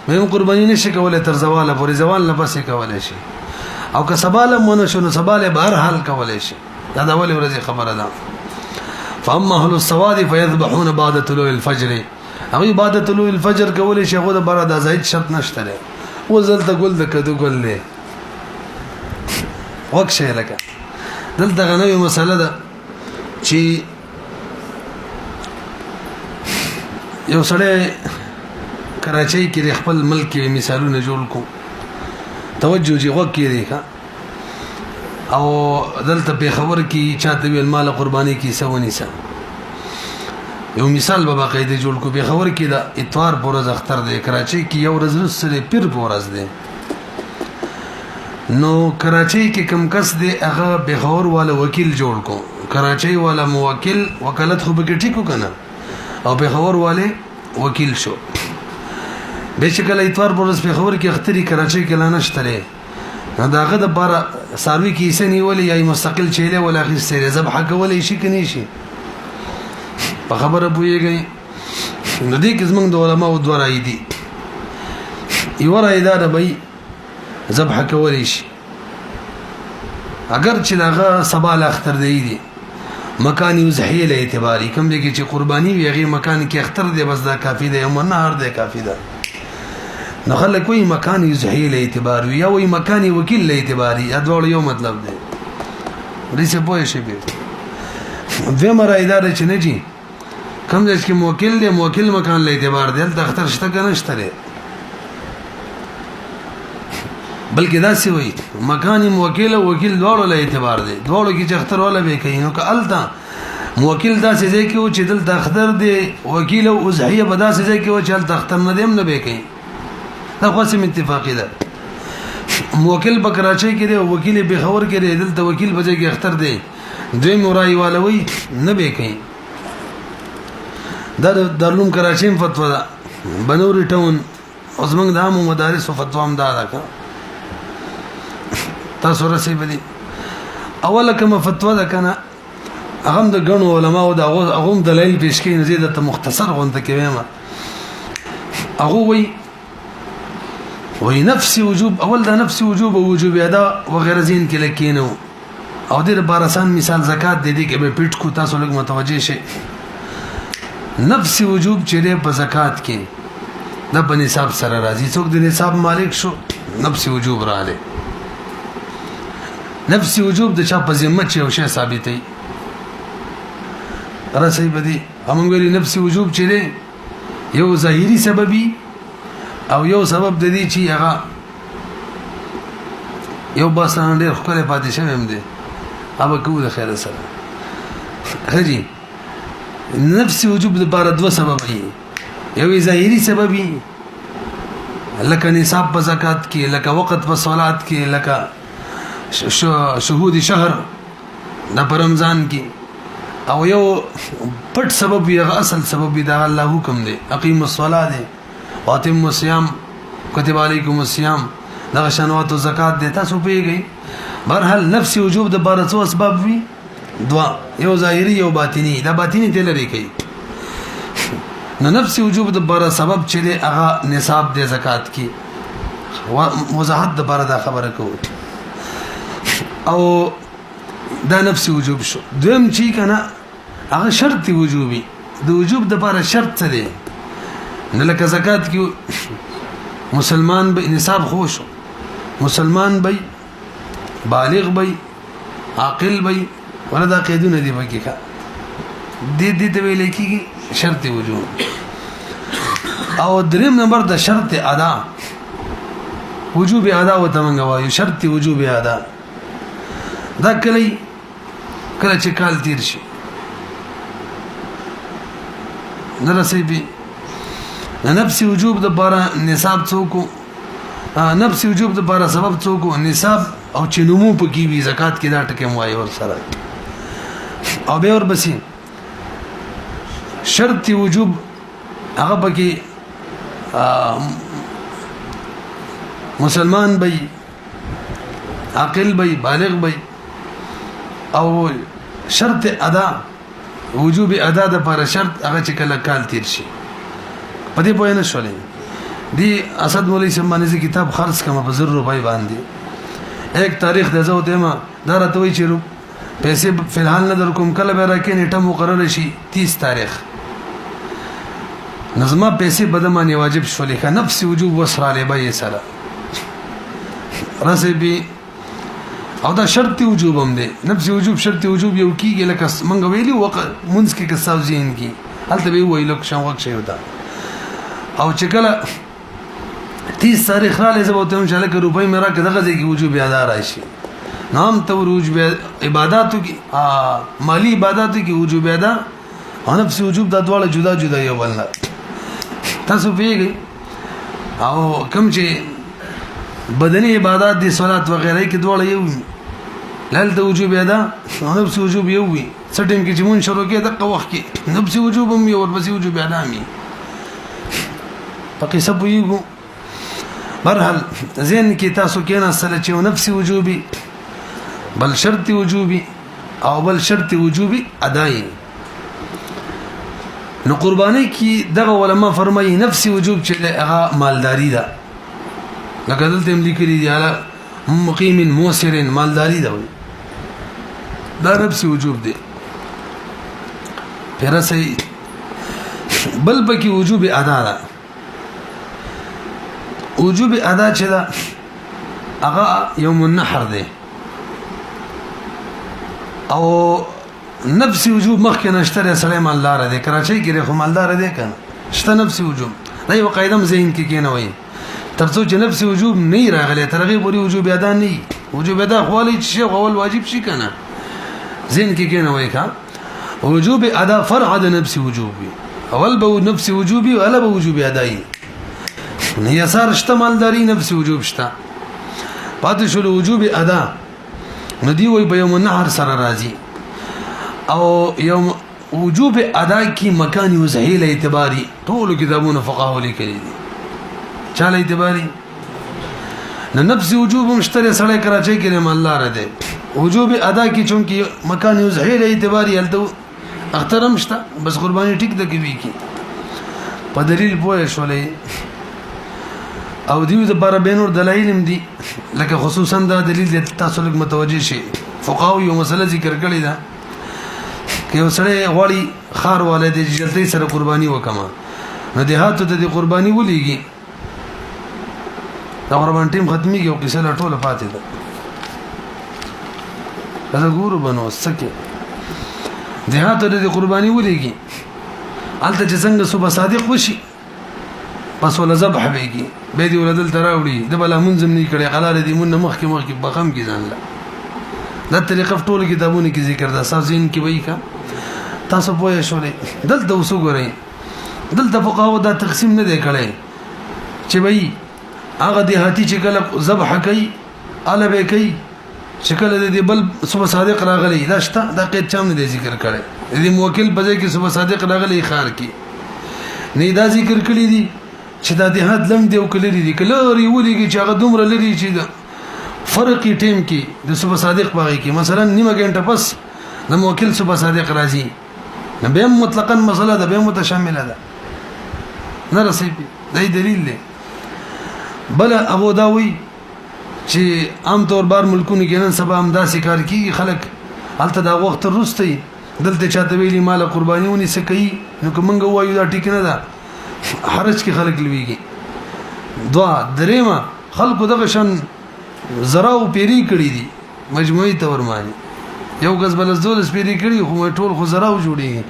مې قرباني نشي کولای تر زواله پورې زوال نه پسې کولای شي او که سباله مونږ شونه سباله بهر حال کولای شي دا د اول ورځې خبره ده فاما اهل السواد فيذبحون بعد طلوع الفجر او بعد طلوع الفجر کولای شي غو د بار د زید شرط نشته وزل ته ګل د کدو ګل له وکشه لکه دلته غنوي مسله ده چې یو سړی کراچۍ کې خپل ملک مثالونه جوړ کو توجه جي وکړي دی او دلته په خبر کې چاته ویل مال قرباني کې سونی سا یو مثال به باقاعده جوړ کو په خبر کې دا اتوار پورز اختر دی کراچۍ کې یو ورځ سره پیر پورز دی نو کراچۍ کې کم کس دی هغه به خبر والا وکیل جوړ کو کراچۍ والا موکل وکالت خو به ټیکو کنه او په خبر والے وکیل شو بشکل اتوار پورز په خبر کې اختری کراچۍ کې لانه شتره داغه د بار ساروي کې سني ولې یا مستقل چيله ولا اخر سره ذبح کولې شي کني شي په خبره بويږي نو دې کې زمنګ د علماء او دوه راي دي یو راي دا د بي ذبح کولې شي اگر چې داغه سبال اختر دی مکان یزحیه له اعتباري کوم دي چې قرباني ویغه مکان کې اختر دی بس دا کافی دی یوم نهار دی کافی ده نو خلک کوئی مکان یزحیه له اعتبار یا وی مکان وکیل له اعتباري ادوړ یو مطلب دی ریسه پوه شي به ومر اداره چې نه جی کوم ځای کې موکل دی موکل مکان له اعتبار دی د اختر شته کنه شته بلکې دا سی وي مکان موکل او وکیل دواړو له اعتبار دی دواړو کې چې اختر ولا به کوي نو که التا موکل دا څه ځای کې چې دل د اختر دی وکیل او ازحیه به دا څه ځای کې چې دل اختر نه دیم نه به کوي دا خاصه اتفاقی ده موکل بکراچۍ کې دی وکیل به خبر کې دی دل ته وکیل بځای کې اختر دی دوی مرای والوي نه به کوي دا دارلوم کراچۍ فتوا ده بنوري ټاون اوسمنګ د عامو مدارس فتوا هم دا ده تاسو رسې بدی اوله کوم فتوا ده کنه هغه د غنو علماء او د هغه دلایل پیش کړي زیاده ته مختصر غونډه کې وایم هغه وی نفس وجوب اول دا نفس وجوب او وجوب ادا وغیرہ زین کې لکینو او د بارسان مثال زکات د دې کې به پیټ کو تاسو لږ متوجه شئ نفس وجوب چې په زکات کې د بن حساب سره راځي څوک د حساب مالک شو نفس وجوب رااله نفس وجوب د چا په ذمه چې او شی ثابتې راځي بدی هم ویلي نفس وجوب چې یو ظاهري سببي او یو سبب د دې چې هغه یو باسان ډېر خپل پاتې شوی هم دی اوبه کو د خیر سره هجی نفس وجوب د بار دو سبب دی یو ظاهري سبب لکه نصاب په زکات کې لکه وخت په صلات کې لکه شهود شهر د رمضان کې او یو پټ سبب یو اصل سبب دی الله حکم دی اقیم الصلاه دی واتم الصيام كتب عليكم الصيام دا شنوات زکات دیتا سو پیږي برحال نفس وجوب د بارڅو اسباب وی دوا یو ظاهري یو باطینی دا باطینی تل لري کوي نو نفس وجوب د بار سبب چې هغه نصاب د زکات کی وضاحت د بار دا خبره کوي او دا نفس وجوب شو دویم چی کنه هغه شرط وجوبي د وجوب د بار شرط څه دی نه لکه زکات کې مسلمان به نصاب خوش مسلمان به بالغ به عاقل به ولدا قیدونه دی پکې کا دې ته ویل کېږي شرط وجوب. او دریم نمبر د شرط ادا وجوب ادا وته مونږ وایو شرط وجوب ادا. دا کله چې کال تیر شي درسې به نفس وجوب د بارا نصاب څوک نفس وجوب د بارا سبب څوک نصاب او چې نمو پکې وي زکات کې دا ټکه موای ور سره او به ور بسي شرط وجوب هغه پکې مسلمان بي عاقل بي بالغ بي او شرط ادا وجوب ادا د پر شرط هغه چې کله کال تیر شي پدې پوهه نه شولې دی اسد مولوی سمانه کتاب خرڅ کما په 0 روپۍ باندې ایک تاریخ د زو دیمه دا راته وی چې پیسې فلحال نه در کوم کله به راکې نیټه مقرره شي 30 تاریخ نظم پیسې بدمانه واجب شولې کا نفس وجوب وسر علی بای سره رسبي او دا شرط وجوب هم دی نفس وجوب شرط وجوب یو کیږي لکه منګ ویلی وقت منځ کې کساو زین کی البته به ویلو شم وخت شي ودا او چې کله 30 تاریخ را لزه بوته ان شاء الله روپۍ میرا کې دغه ځای کې وجوب ادا راشي نام ته وجوب عبادتو کې مالی عبادتو کې وجوب ادا او نفس وجوب دا ډول جدا جدا یو بل تاسو پیږي او کوم چې بدني عبادت دي صلات وغيرها کې ډول یو لال د وجوب ادا او نفس وجوب یو وي سټیم کې چې مون شروع کې دغه وخت کې نفس وجوب هم یو ورپسې وجوب ادا مي پکې سب یو برحال زين کې تاسو کې نه سره چې نفس وجوبي بل شرط وجوبي او بل شرط وجوبي اداي نو قرباني کې دغه علما فرمایي نفس وجوب چې هغه مالداري ده لکه دلته هم لیکلي دي على مقيم موسر مالداري ده دا نفس وجوب دی پیرسي بل پکې وجوب ادا ده وجوب ادا چې دا هغه يوم النحر دی او نفس وجوب مخکې نشته سره مالدار دی کراچۍ کې خو مالدار دی کنه شته نفس وجوب دا یو قاعده ذهن کې کینه وایي ترڅو چې نفس وجوب نه راغلی ترغیب وري وجوب ادا نه وجوب ادا خو لې شي اول واجب شي کنه ذهن کې کینه وایي کا وجوب ادا فرع د نفس وجوبي اول به نفس وجوبي ولا به وجوب اداي نه يسار شته مالداري نفس وجوب شته پاتې شو وجوب ادا ندی وي په يوم النحر سره راځي او يوم وجوب ادا کی مکان وزهیل اعتباری ټول کتابونه فقهاء لیکلي دي چاله اعتباری نه نفس وجوب مشتري سره کراچۍ کې نه الله را ده وجوب ادا کی چونکی مکان وزهیل اعتباری هلته اخترم شته بس قرباني ټیک د کوي کی په دلیل پوه شولې او دیو د بار بینور دلایل هم دي لکه خصوصا دا دلیل تاسو لږ متوجي شي فقهاء یو مسله ذکر کړی دا که یو سره غوړی خار والد جلتی سره قرباني وکما نو دهاتو ته د قرباني ولېږي دا قربان ټیم ختمي کې او کیسه لا ټوله پاتې ده دا ګورو بنو سکه دهاتو د قرباني ولېږي الته چې څنګه صبح صادق وشي پس ولا ذبح بيږي به دي ولدل تراوړي د بل منظم نه کړي قلال دي مون مخکې بخم کې ځان لا دا طریقه په ټولو کتابونو کې ذکر ده سازین کې وایي کا تاسو پوهه شولې دلته وسو ګورئ دلته فقهاء دا تقسیم نه دی کړی چې وایي هغه دهاتی چې کله ذبح کوي اله به کوي چې کله د بل صبح صادق راغلی دا شته دا قید چم نه ذکر کړي د موکل په ځای کې صبح صادق راغلی خار کې نه دا ذکر کړی دي چې دا دهات لم دی او کلری دي کله ریولېږي چې هغه دومره لري چې دا فرقي ټیم کې د صبح صادق باغی کې مثلا نیمه غنټه پس د موکل صبح صادق راځي نه به مطلقاً مسله ده به متشامله ده نه رسېږي دا دلیل دی بل ابو داوی چې عام طور بار ملکونه کې نن سبا هم داسې کار کوي خلک هلته دا وخت وروسته دلته چاته ویلي مال قرباني ونی سکی نو کومنګ وایو دا ټیک نه ده حرج کې خلک لويږي دوا دریمه خلکو دغه شان زراو پیری کړی دي مجموعي تور مانی یو غز بل زول سپیری کړی خو ټول خو زراو جوړي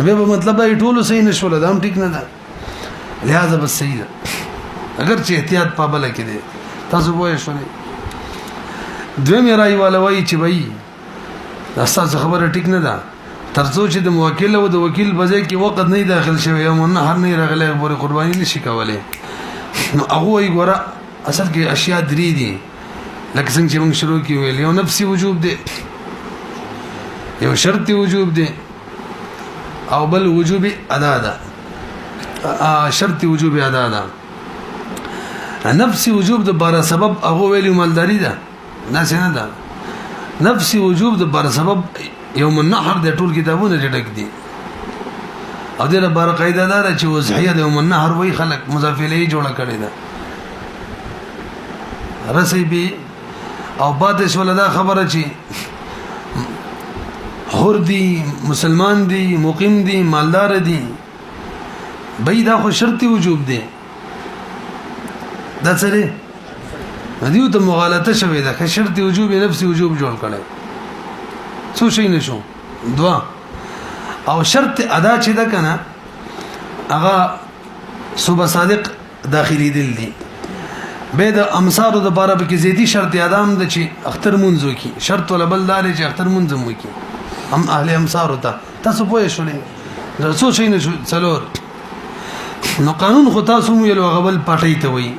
به مطلب دا ټول صحیح نشول دا هم ټیک نه ده لہذا بس صحیح ده اگر چې احتیاط پابل کړي تاسو وایې شولې دویم رای والا وایي چې وایي تاسو خبره ټیک نه ده ترڅو چې د موکل او د وکیل بځای کې وخت نه داخل شوی یا نه هر نه راغلی پورې قرباني نشي کولای نو هغه وایي ګوره اصل کې اشیاء درې دي لکه څنګه چې موږ شروع کې ویل یو نفسي وجوب دی یو شرط وجوب دی او بل وجوب ادا ده شرط وجوب ادا ده نفسي وجوب د بار سبب هغه ویل مالداري ده نه څنګه ده نفسي وجوب د بار سبب یوم النحر د ټول کتابونه ډک دي او د بار قاعده ده چې وضحيه د یوم النحر وی خلق مضاف الیه جوړه کړی ده رسی بي او بعد ولدا خبره چې حر دي مسلمان دي مقیم دي مالدار دي بيدا خو شرطي وجوب دي دا سره دیو ته مغالطه شوی ده که شرطي وجوب نفسي وجوب جوړ کړي څو شي نشو دوا او شرط ادا چې ده کنه هغه صبح صادق داخلي دل دي به د امصار د باره به کې زیدي شرط ادم د چې اختر منځو کې شرط ولا بل دار چې اختر منځم وکي هم اهل امصار ته تاسو پوه شولې څو شي نشو څلور نو قانون خو تاسو ویلو غبل پټی ته وي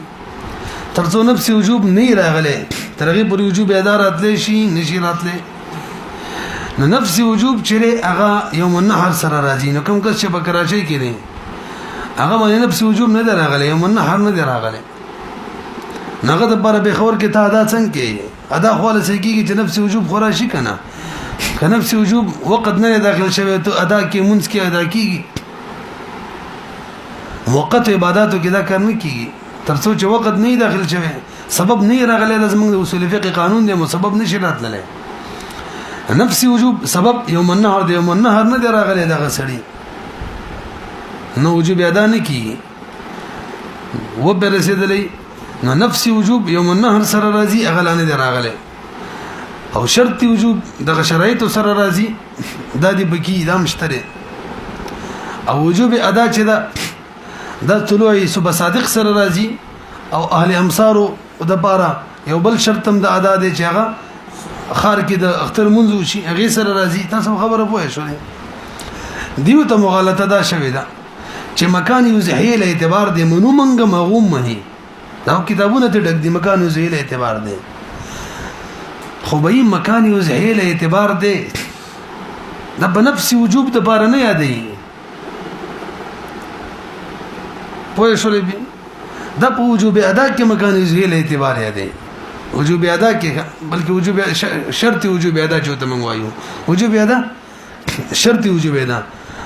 ترڅو نفسي وجوب نه راغله ترغه پر وجوب ادا راتلې شي نشي راتلې نو نفسي وجوب چې هغه یوم النحر سره راځي نو کوم کس چې بکراچي کړي هغه باندې نفسي وجوب نه راغله یوم النحر نه راغله نغه د بار به خبر کې ته ادا څنګه کې ادا خواله سګي چې نفسي وجوب خورا شي کنه که نفسي وجوب وقت نه داخل شوی ته ادا کې منځ کې ادا کیږي وقت عبادتو کې دا کار نه کیږي ترڅو چې وخت نه داخل شوی سبب نه راغلی د زموږ د اصول فقه قانون دی مسبب نشي راتللی نفسي وجوب سبب یوم النهر دی یوم النهر نه دی راغلی دغه سړی نو وجوب ادا نه کیږي و به رسیدلی نو نفسي وجوب یوم النهر سره راځي اغلا نه دی راغلی او شرطي وجوب دغه شرایط سره راځي دا دی بکی دا مشتره او وجوب ادا چې دا طلوع صبح صادق سره راځي او اهل امصارو د بارا یو بل شرطم د ادا دی چې هغه خار کې د اختر منځو شي هغه سره راځي تاسو خبره پوه شئ دیو ته مغالطه دا شوی دا چې مکان یو زهیل اعتبار دی منو منګ مغوم مهي دا کتابونه ته ډک دي مکان یو زهیل اعتبار دی خو به مکان یو زهیل اعتبار دی دا بنفسي وجوب د بار نه یادې پوه شولې دا په وجوب ادا کې مکان زهیل اعتبار یادې وجوب ادا کې بلکې وجوب شرط وجوب ادا چوته موږ وایو وجوب ادا شرط وجوب ادا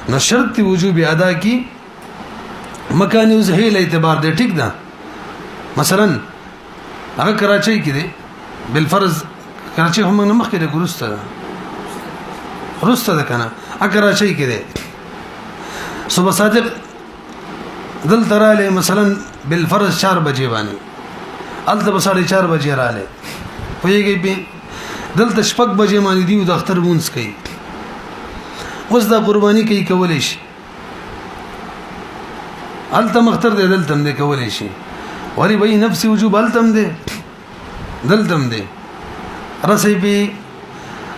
نو شرط وجوب ادا کې مکان زهیل اعتبار دی ټیک ده مثلا هغه کراچۍ کې دی بالفرض کراچۍ هم نه مخکې د ګروسته ده کنه هغه کراچۍ کې دی صبح صادق دل تراله مثلا بالفرض 4 بجې باندې الته به 4:30 بجې رااله پوهیږي په دلته شپږ بجې باندې دی د اختر مونږ کوي اوس دا قرباني کوي کولې شي الته مختر دی دلته هم دی کولې شي وری به نفسي وجوب الته هم دی دلته هم دی رسې به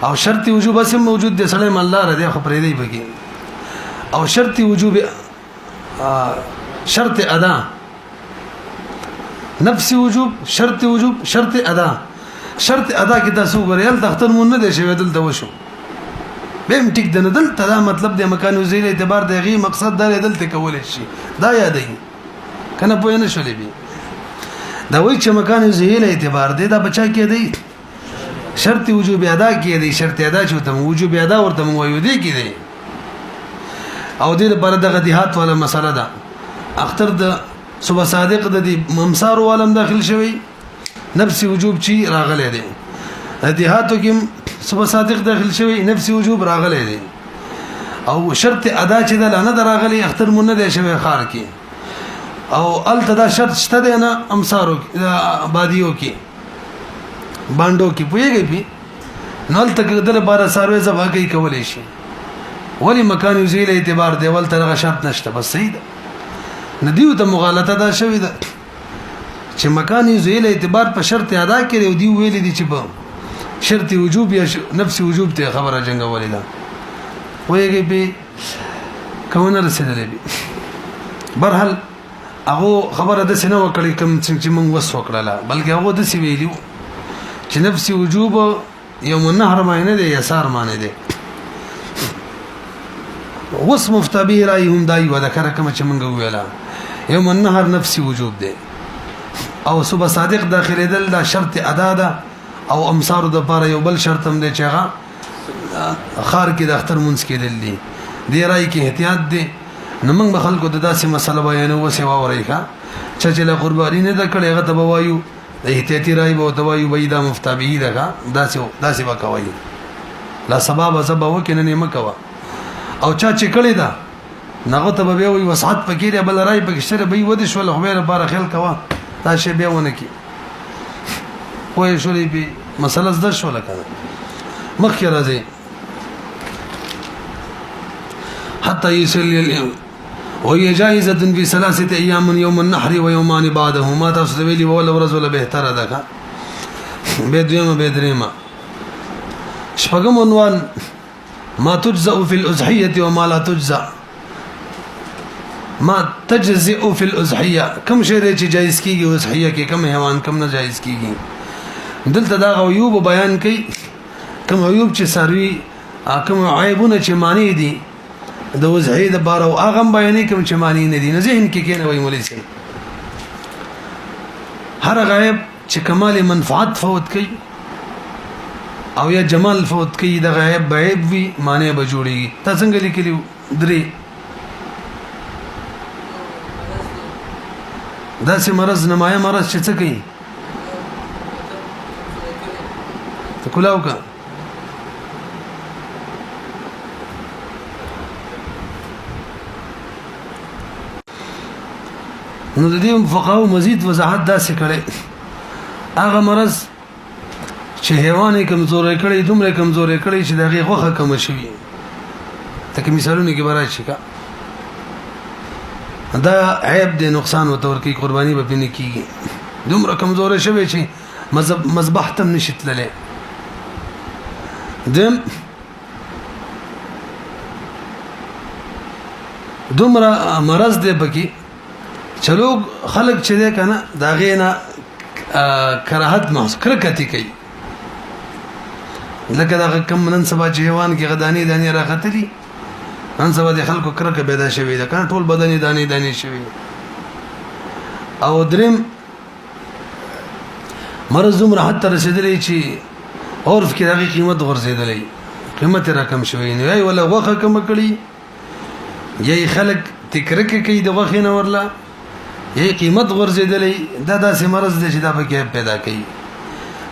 او شرط وجوب هم موجود دی سلام الله رضی خو پرې دی بګي او شرط وجوب شرط ادا نفسي وجوب شرط وجوب شرط ادا شرط ادا کې تاسو غوړل تختر مون نه دی شوی دلته وشو بهم ټیک د دلته دا مطلب د مکان وزیر اعتبار دی غي مقصد دا دلته کول شي دا یادې کنه پوه نه شولې بي دا وایي چې مکان وزیر اعتبار دی دا بچا کې دی شرط وجوب ادا کې دی شرط ادا چې ته وجوب ادا ورته وایو دی کې دی او دې پر دغه دیحات ولا مسله ده اختر د صبح صادق د ممسار ولم داخل شوی نفسي وجوب چی راغلی دی دیحاتو کې صبح صادق داخل شوی نفسي وجوب راغلی دی او شرط ادا چې د لانه راغلی اختر مون نه دی شوی خار کې او التدا شرط شته دی نه امصارو بادیو کې باندو کې پويږي پی نو تک دل بار ساروي زبا کوي کولې شي ولی مکان یوزیل اعتبار دی ول تر شرط نشته بس صحیح ده ندیو ته مغالطه دا شوی ده چې مکان یوزیل اعتبار په شرط ادا کړي او دی ویل دي چې په شرط وجوب یا نفس وجوب ته خبره جنگ ولیدا وایي به کومه رسیدلې برحال هغه خبره د سينو کړي کوم چې موږ وس وکړه بلکې هغه د سی ویلو چې نفس وجوب یوم النهر معنی دی یسار معنی دی وس مفتبی رايهم دای و ذکر کما چې موږ ویلا یوم النهر نفس وجوب دی او صبح صادق داخله دل دا شرط ادا ده او امصار د پاره یو بل شرط هم دی چې هغه خار کې د اختر منځ کې دل دی دی راي کې احتیاط دی نو موږ خلکو د داسې مسله بیانو وسه واوري ښا چې له قرباني نه د کړي هغه ته وایو د احتیاطي راي به توایو بيدا مفتبی ده داسې وکوي لا سبب سبب وکنه نه مکوا او چا چې کړی دا نغه ته به وي وسعت پکې بل راي پکې شر به ودی شو له خبره بار خیال کوا دا شی به ونه کی وای شولې به مسله زده شو لکه مخکې راځي حتى يصل وهي جائزة في 3 أيام يوم النحر ويومان بعده ما تسويلي ولا ورزول بهتر ده بديما بدريما شپږم عنوان ما تجزأ في الأضحية وما لا تجزأ ما تجزئ في الأضحية كم شی چې جایز کیږي اضحیه کې کم حیوان کم نه جایز کیږي دلته دا عیوب بیان کوي کم عیوب چې ساروی کم عیبونه چې معنی دي د وضحی د بار او اغم بیانې کوم چې معنی نه دي نه ذهن کې کینه وای مولوی سي هر غیب چې کمال منفعت فوت کوي او یا جمال فوت کوي د غیب بعیب وی معنی به جوړي تا څنګه لیکلو درې دا سي مرز نمایه مرز چې څه کوي ته کلاو کا نو د دې فقاو مزید وضاحت داسې کړي هغه مرز چې حیوان کمزورې کړي دومره کمزورې کړي چې دغه غوخه کم شي تکه مثالونه کې برای شي کا دا عیب دې نقصان وتور کې قرباني به پني کیږي دومره کمزورې شوی چې مذبح تم نشتلله دم دومره مرز دې بکی چلو خلق چې ده کنه دا غینا کراهت محسوس کرکتی کوي لکه دا کم نن سبا جهوان کې غدانی دانی راختلی نن سبا د خلکو کرکه پیدا شوی ده کنه ټول بدن دانی شوی او دریم مرز عمر حتی رسیدلی چې عرف کې دغه قیمت غرزیدلی قیمت رقم شوی نه وی ولا وخه کم کړي یی خلک تکرکه کوي د وخه نه ورلا یی قیمت غرزیدلی دا داسې مرز دی چې دا به پیدا کوي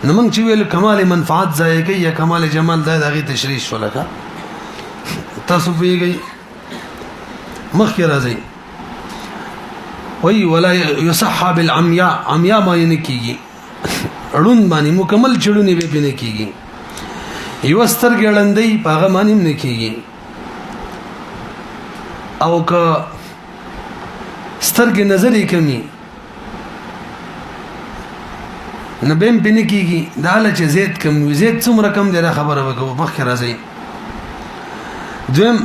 نو موږ چې ویل کمال منفعت ځای کوي یا کمال جمال دا دغه تشریح شو لکه تاسو پیږئ مخکې راځي وی ولا يصح بالعمياء عمياء ما ينکیږي اړون باندې مکمل چړونی به پنه کیږي یو ستر ګړندې پاغه باندې نه کیږي او که سترګې نظرې کمی نه بهم پنه کیږي دا له چې زید کم زید څومره کم دی خبره وکړو مخکې راځي دویم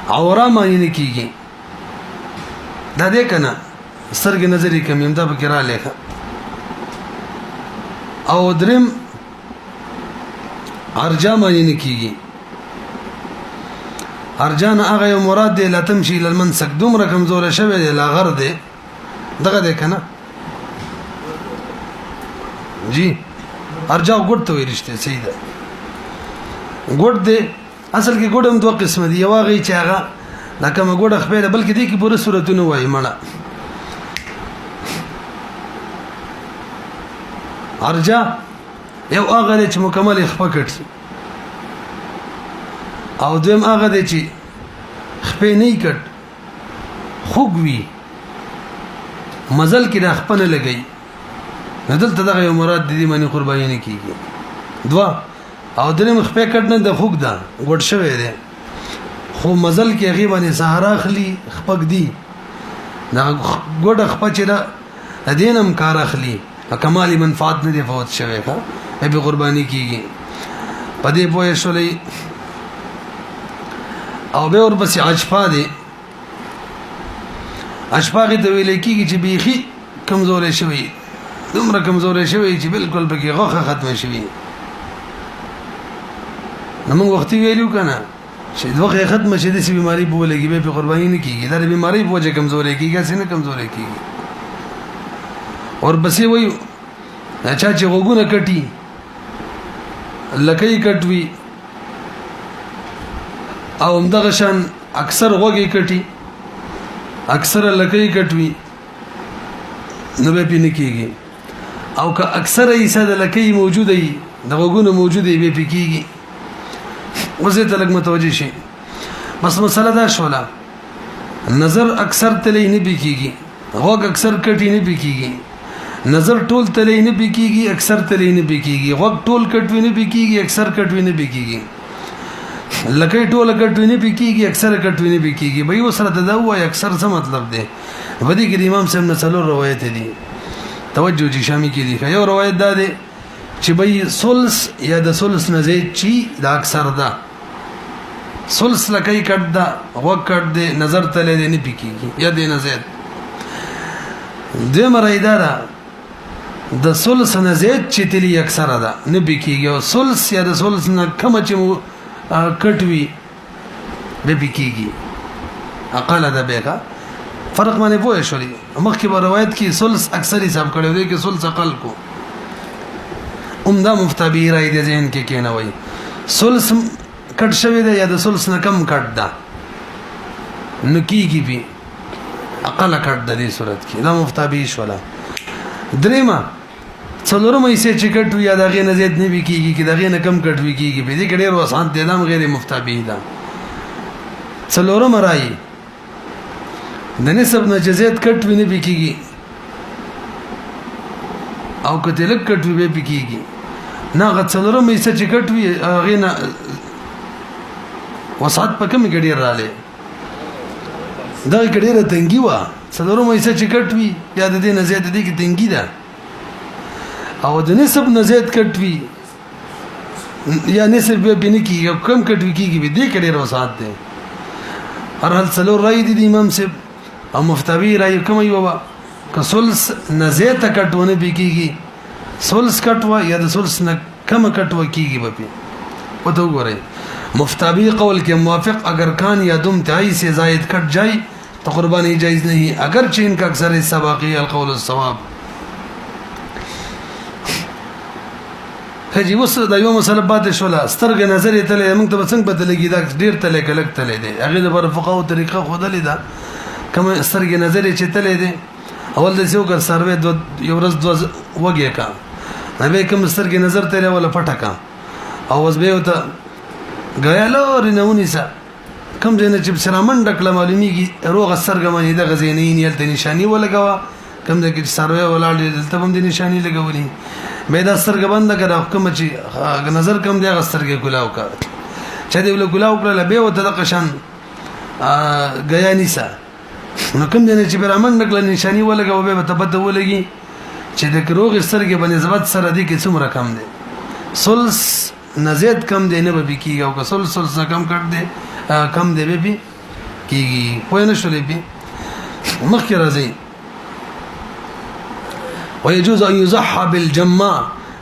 عورا باندې نه کیږي دا دې کنه سترګې نظرې کمی هم دا به کرا لیکه او درم ارجا معنی نه کیږي ارجان هغه یو مراد دی لاتم شي لمنسک دومره کمزور شوی دی لا غر دی دغه دی کنه جی ارجا ګډ ته ورشته صحیح ده ګډ دی اصل کې ګډم دوه قسم دي یو هغه چې هغه لکه ما ګډ خپل بلکې دی کې پوره صورتونه وایي مړه ارجا یو هغه چې مکمل خپه کړ او دویم هغه چې خپې نه کړ خوګوي مزل کې د خپل لګي دلته دغه یو مراد دي باندې قرباني نه کیږي دوا او درې مخ په کټ نه د خوګ دا ګډ شوی دی خو مزل کې هغه باندې سهارا خلی خپک دی دا ګډ خپچ را دینم کار اخلي کمالي منفعت نه دی فوت شوی ښا به قرباني کیږي پدې پوهې شولې او به ور پسې عجفا دي عجفا کې د ویلې کیږي چې بيخي کمزورې شوی دومره کمزورې شوی چې بالکل پکې غوخه ختمه شوی نو موږ وخت ویلو کنه چې دوه ختمه شې د سي بيماري په لګي به قرباني نه کیږي دا بيماري په وجه کمزورې کیږي څنګه کمزورې کیږي اور بسې وای اچھا چې وګونه کټي لکې کټوي او همدغه شان اکثر وګي کټي اکثر لکې کټوي نو به پینې کیږي او که اکثر ایسه د لکې موجوده وي د وګونه موجوده وي به کیږي وزه ته لګ متوجي شي بس مسله دا شوله نظر اکثر تلې نه بکیږي غوږ اکثر کټي نه بکیږي نظر ټول تلې نه بکیږي اکثر تلې نه بکیږي غوږ ټول کټوي نه بکیږي اکثر کټوي نه بکیږي لکه ټول کټوي نه بکیږي اکثر کټوي نه بکیږي به یو سره دا وای اکثر څه مطلب دی ودی کې امام صاحب نه څلور روایت دي توجه چې شامي کې دي یو روایت دا دی چې به ثلث یا د ثلث نه زیات چی دا اکثر ده ثلث لکه کټ دا غوږ کټ دی نظر تلې نه بکیږي یا دې نه زیات د مرایدارا د ثلث نه زیات چې تلی اکثر ده نه بکیږي او ثلث یا د ثلث نه کم چې کټوي به بکیږي اقل ده به فرق باندې پوه شولې مخکې په روایت کې ثلث اکثر حساب کړو دی کې ثلث اقل کو عمده مفتبی راي د ذهن کې کېنه وای ثلث کټ شوی دی یا د ثلث نه کم کټ ده نکیږي به اقل کټ د دې صورت کې دا مفتبی شولا دریمه څلورمه یې چې کټ یا دغه نه زیات نه کیږي کې دغه نه کم کټ وی کیږي به دې کې ډېر وسان دي دام غیر مفتبی ده څلورمه راي د نسب نه جزیت کټ وی نه کیږي او کته لک کټ وی به کیږي نه غڅلورمه یې چې کټ وی هغه نه وسات په کوم کې ډېر رااله دا ګډیره تنګي وا څلورمه یې چې کټ وی یا د دې نه زیات دي کې تنګي ده او د نسب نه زیات کټ وی یا نسب به بنه کیږي کم کټ وی کیږي به دې کې ډېر وسات ده هر حال څلور راي دي امام صاحب او مفتوی راي کوم یو که ثلث نه زیات کټونه بکیږي ثلث کټوا یا د ثلث نه کم کټوا کیږي به وته وګورئ مفتابی قول के मुवाफिक अगर कान या दुम तिहाई से जायद कट जाए तो कुर्बानी जायज़ नहीं अगर चीन का अक्सर हिस्सा बाकी अलकौल सवाब है जी उस दाइयो मसला बात शोला سترګ نظر تله موږ ته څنګه بدلېږي دا ډیر تله کلک تله دي هغه د بر فقاو طریقه خود لیدا کوم سترګ نظر چې تله دي اول د یو کر سروې دو یو ورځ دو وګه کا نبی کوم سترګ نظر تله ولا پټکا او وس به وته غیالو رنونیسا کم زینه چې سرامن ډکله معلومیږي روغ سرګمنې د غزینین یلته نشانی ولګوا کم د کې سروې ولاړ دلته هم د نشانی لګولې مې دا سرګبند کړه کوم چې نظر کم دی غسرګه ګلاو کا چې دی ول ګلاو کړل به وته د قشان غیانیسا نو کوم دنه چې برامن ډکله نشانی ولګوا به ته بده ولګي چې د روغ سرګه بنسبت سره دی کې څومره کم دی سلس نزيد کم دی نه به کیږي او کسل سل کم کټ دی کم دی به کیږي پوه نه شولې به مخکې راځي ويجوز ان يزحى بالجماع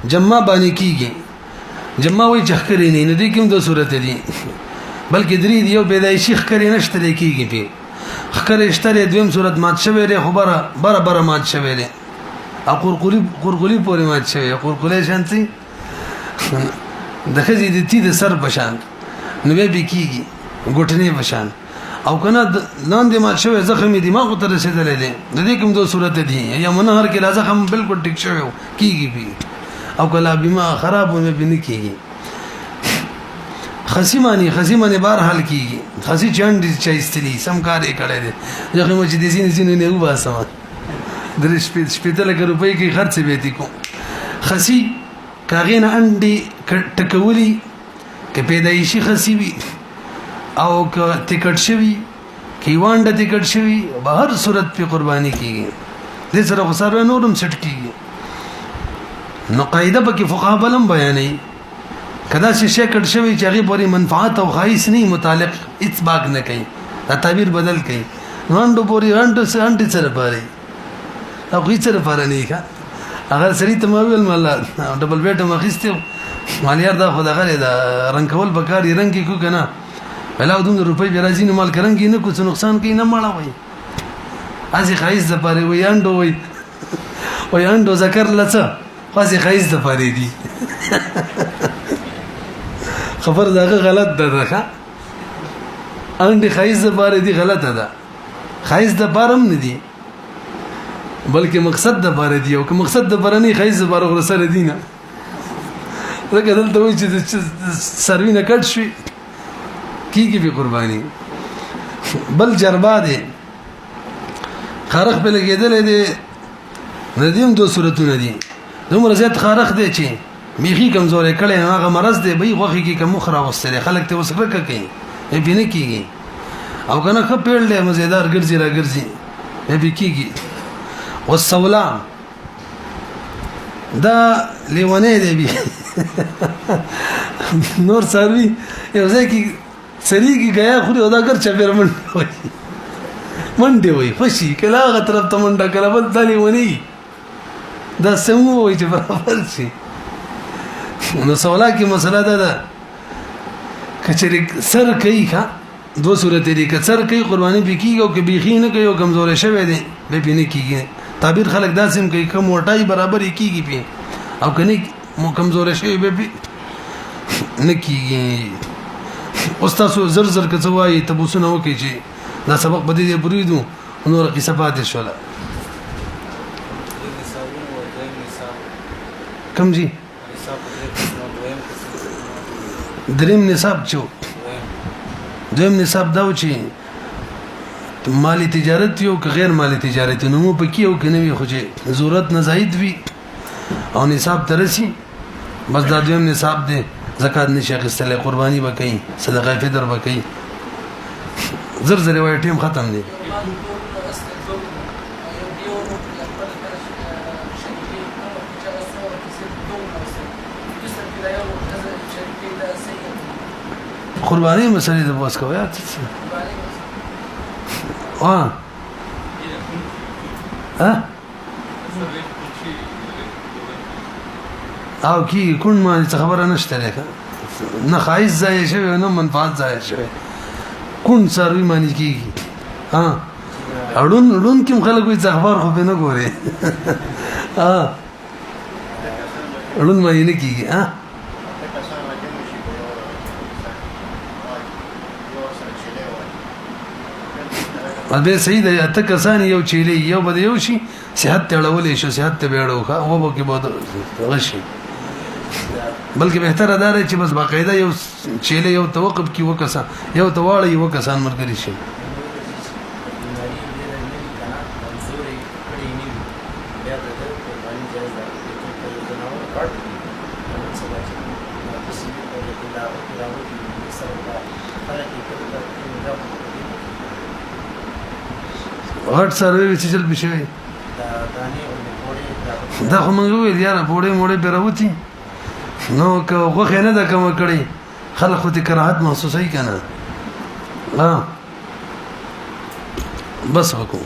جماع باندې کیږي جماع وي چخکري نه دي کوم د صورت دي بلکې درې دی یو پیدایشي خکري نشته کیږي په خکري اشتره دویم صورت مات شوی دی خبره برابر مات شوی دی او قرقلی پورې مات شوی قرقلی شانتي د خزي د تی د سر بشان نو به کیږي ګټنې بشان او کنه لاندې ما شوی زخم دماغ ته رسیدلې دي د دې کوم دوه صورت دي یا منهر کې زخم بالکل ټیک شوی کیږي به او کله بما خراب مې بنه کیږي خصیمانی بار حل کیږي خصي چاند چې استلی سم کار یې کړی دي زخم چې د زین نه وباسم درې شپېته لکه روپۍ کې خرڅ به دي کوم خسي کاغې نه انډې ټکولي که پیدایشي خسي وي او که ټیکټ شوي کې وانډه ټیکټ شوي به هر صورت په قرباني کېږي دې سره خو سره نورم سټ کېږي نو قاعده پکې فقها بلم بیانوي کدا چې شی کټ شوی چې هغې پورې منفعت او خایس نه متعلق هېڅ باک نه کوي دا تعبیر بدل کوي غنډو پورې غنډې سره پاري او هېڅ سره پاره نه ښه هغه سړي ته ما ویل مالا ډبل بیټ هم اخیستی مالیار دا خو دغه دا رنګ کول پکار یې رنګ کې کو که نه ویلا دومره روپۍ بیا راځي نو مال که رنګ یې نه کړو څه نقصان کوي نه مړه وایي هسې ښایست دپاره وایي انډو وایي وایي انډو ذکر له څه خو هسې ښایست دپاره دي خبر دغه غلط ده ښه انډې ښایست دپاره دي غلطه ده ښایست دپاره هم نه دي بلکې مقصد دپاره دي او که مقصد دپاره نه ښایست دپاره خو سره دي نه ځکه دلته وایي چې څاروي نه کټ شوي کېږي پې قرباني بل جربا دی خارق پې لګېدلی دی د دې هم 2 صورتونه دي دومره زیات خارق دی چې بیخي کمزوری کړی نو هغه مرض دی بهي غوښې کې که مخ راوستی دی خلک ته اوس کرکه کوي پې نه کېږي او که نه ښه پیړ دی مزیدار ګرځي را ګرځي پې کېږي والسولا دا لیونی دی بي نور څاروي یو ځای کې سریږي ګیا خوري او دا ګر چاپېره منډې وایي منډې وایي خوشي کله هغه طرف ته منډه کله بل دا لیونی دا سمو وایي چې برابر شي نو سولا کې مسله دا ده که چېرې سر کوي ښه 2 صورتې دي که سر کوي قرباني پې کېږي او که بیخي نه کوي او کمزوری شوی دی بیا پې نه کېږي تعبیر خلک داسې هم کوي که موټای برابر یې کېږي پې او که نه کمزوری شوی بیا پې نه کېږي اوس تاسو زر زر که څه وایي تپوسونه وکړئ چې دا سبق به دې ځای پرېږدو نوره قصه پاتې شوله کوم جي دریم نصاب چې دویم نصاب دا و چې مالی تجارت یو که غیر مالی تجارت نو مو پکې او که نه وي خو چې ضرورت نه زاید وي او نصاب ته رسي بس دا دویم نصاب دی زکات نشي اخیستلی قرباني به کوي صدقه فطر به کوي زر زر وایي ټیم ختم دی قرباني مسلې د بوس کوي او کی کون ما خبره نشته لکه نه خایز ځای شوی نه منفعت ځای شوی کون سروي معنی کیږي اړون کوم خلک وي ځخبار خو به نه ګوري اړون معنی نه کیږي به صحیح دی اته کسان یو چيلي یو بده یو شي صحت ته اړولې شو صحت ته بیړو او به کې بود غشي بلکې بهتره دا دی چې بس باقاعده یو چيلي یو توقف کی وکسا یو تواړه یو کسان مرګري شي غټ سروي چې چل بشوي دا خو موږ ویل یاره پوړې موړې به راوتی نو که غوښه نه ده کوم کړی خلک خو دې کراهت محسوسوي که نه بس وکړو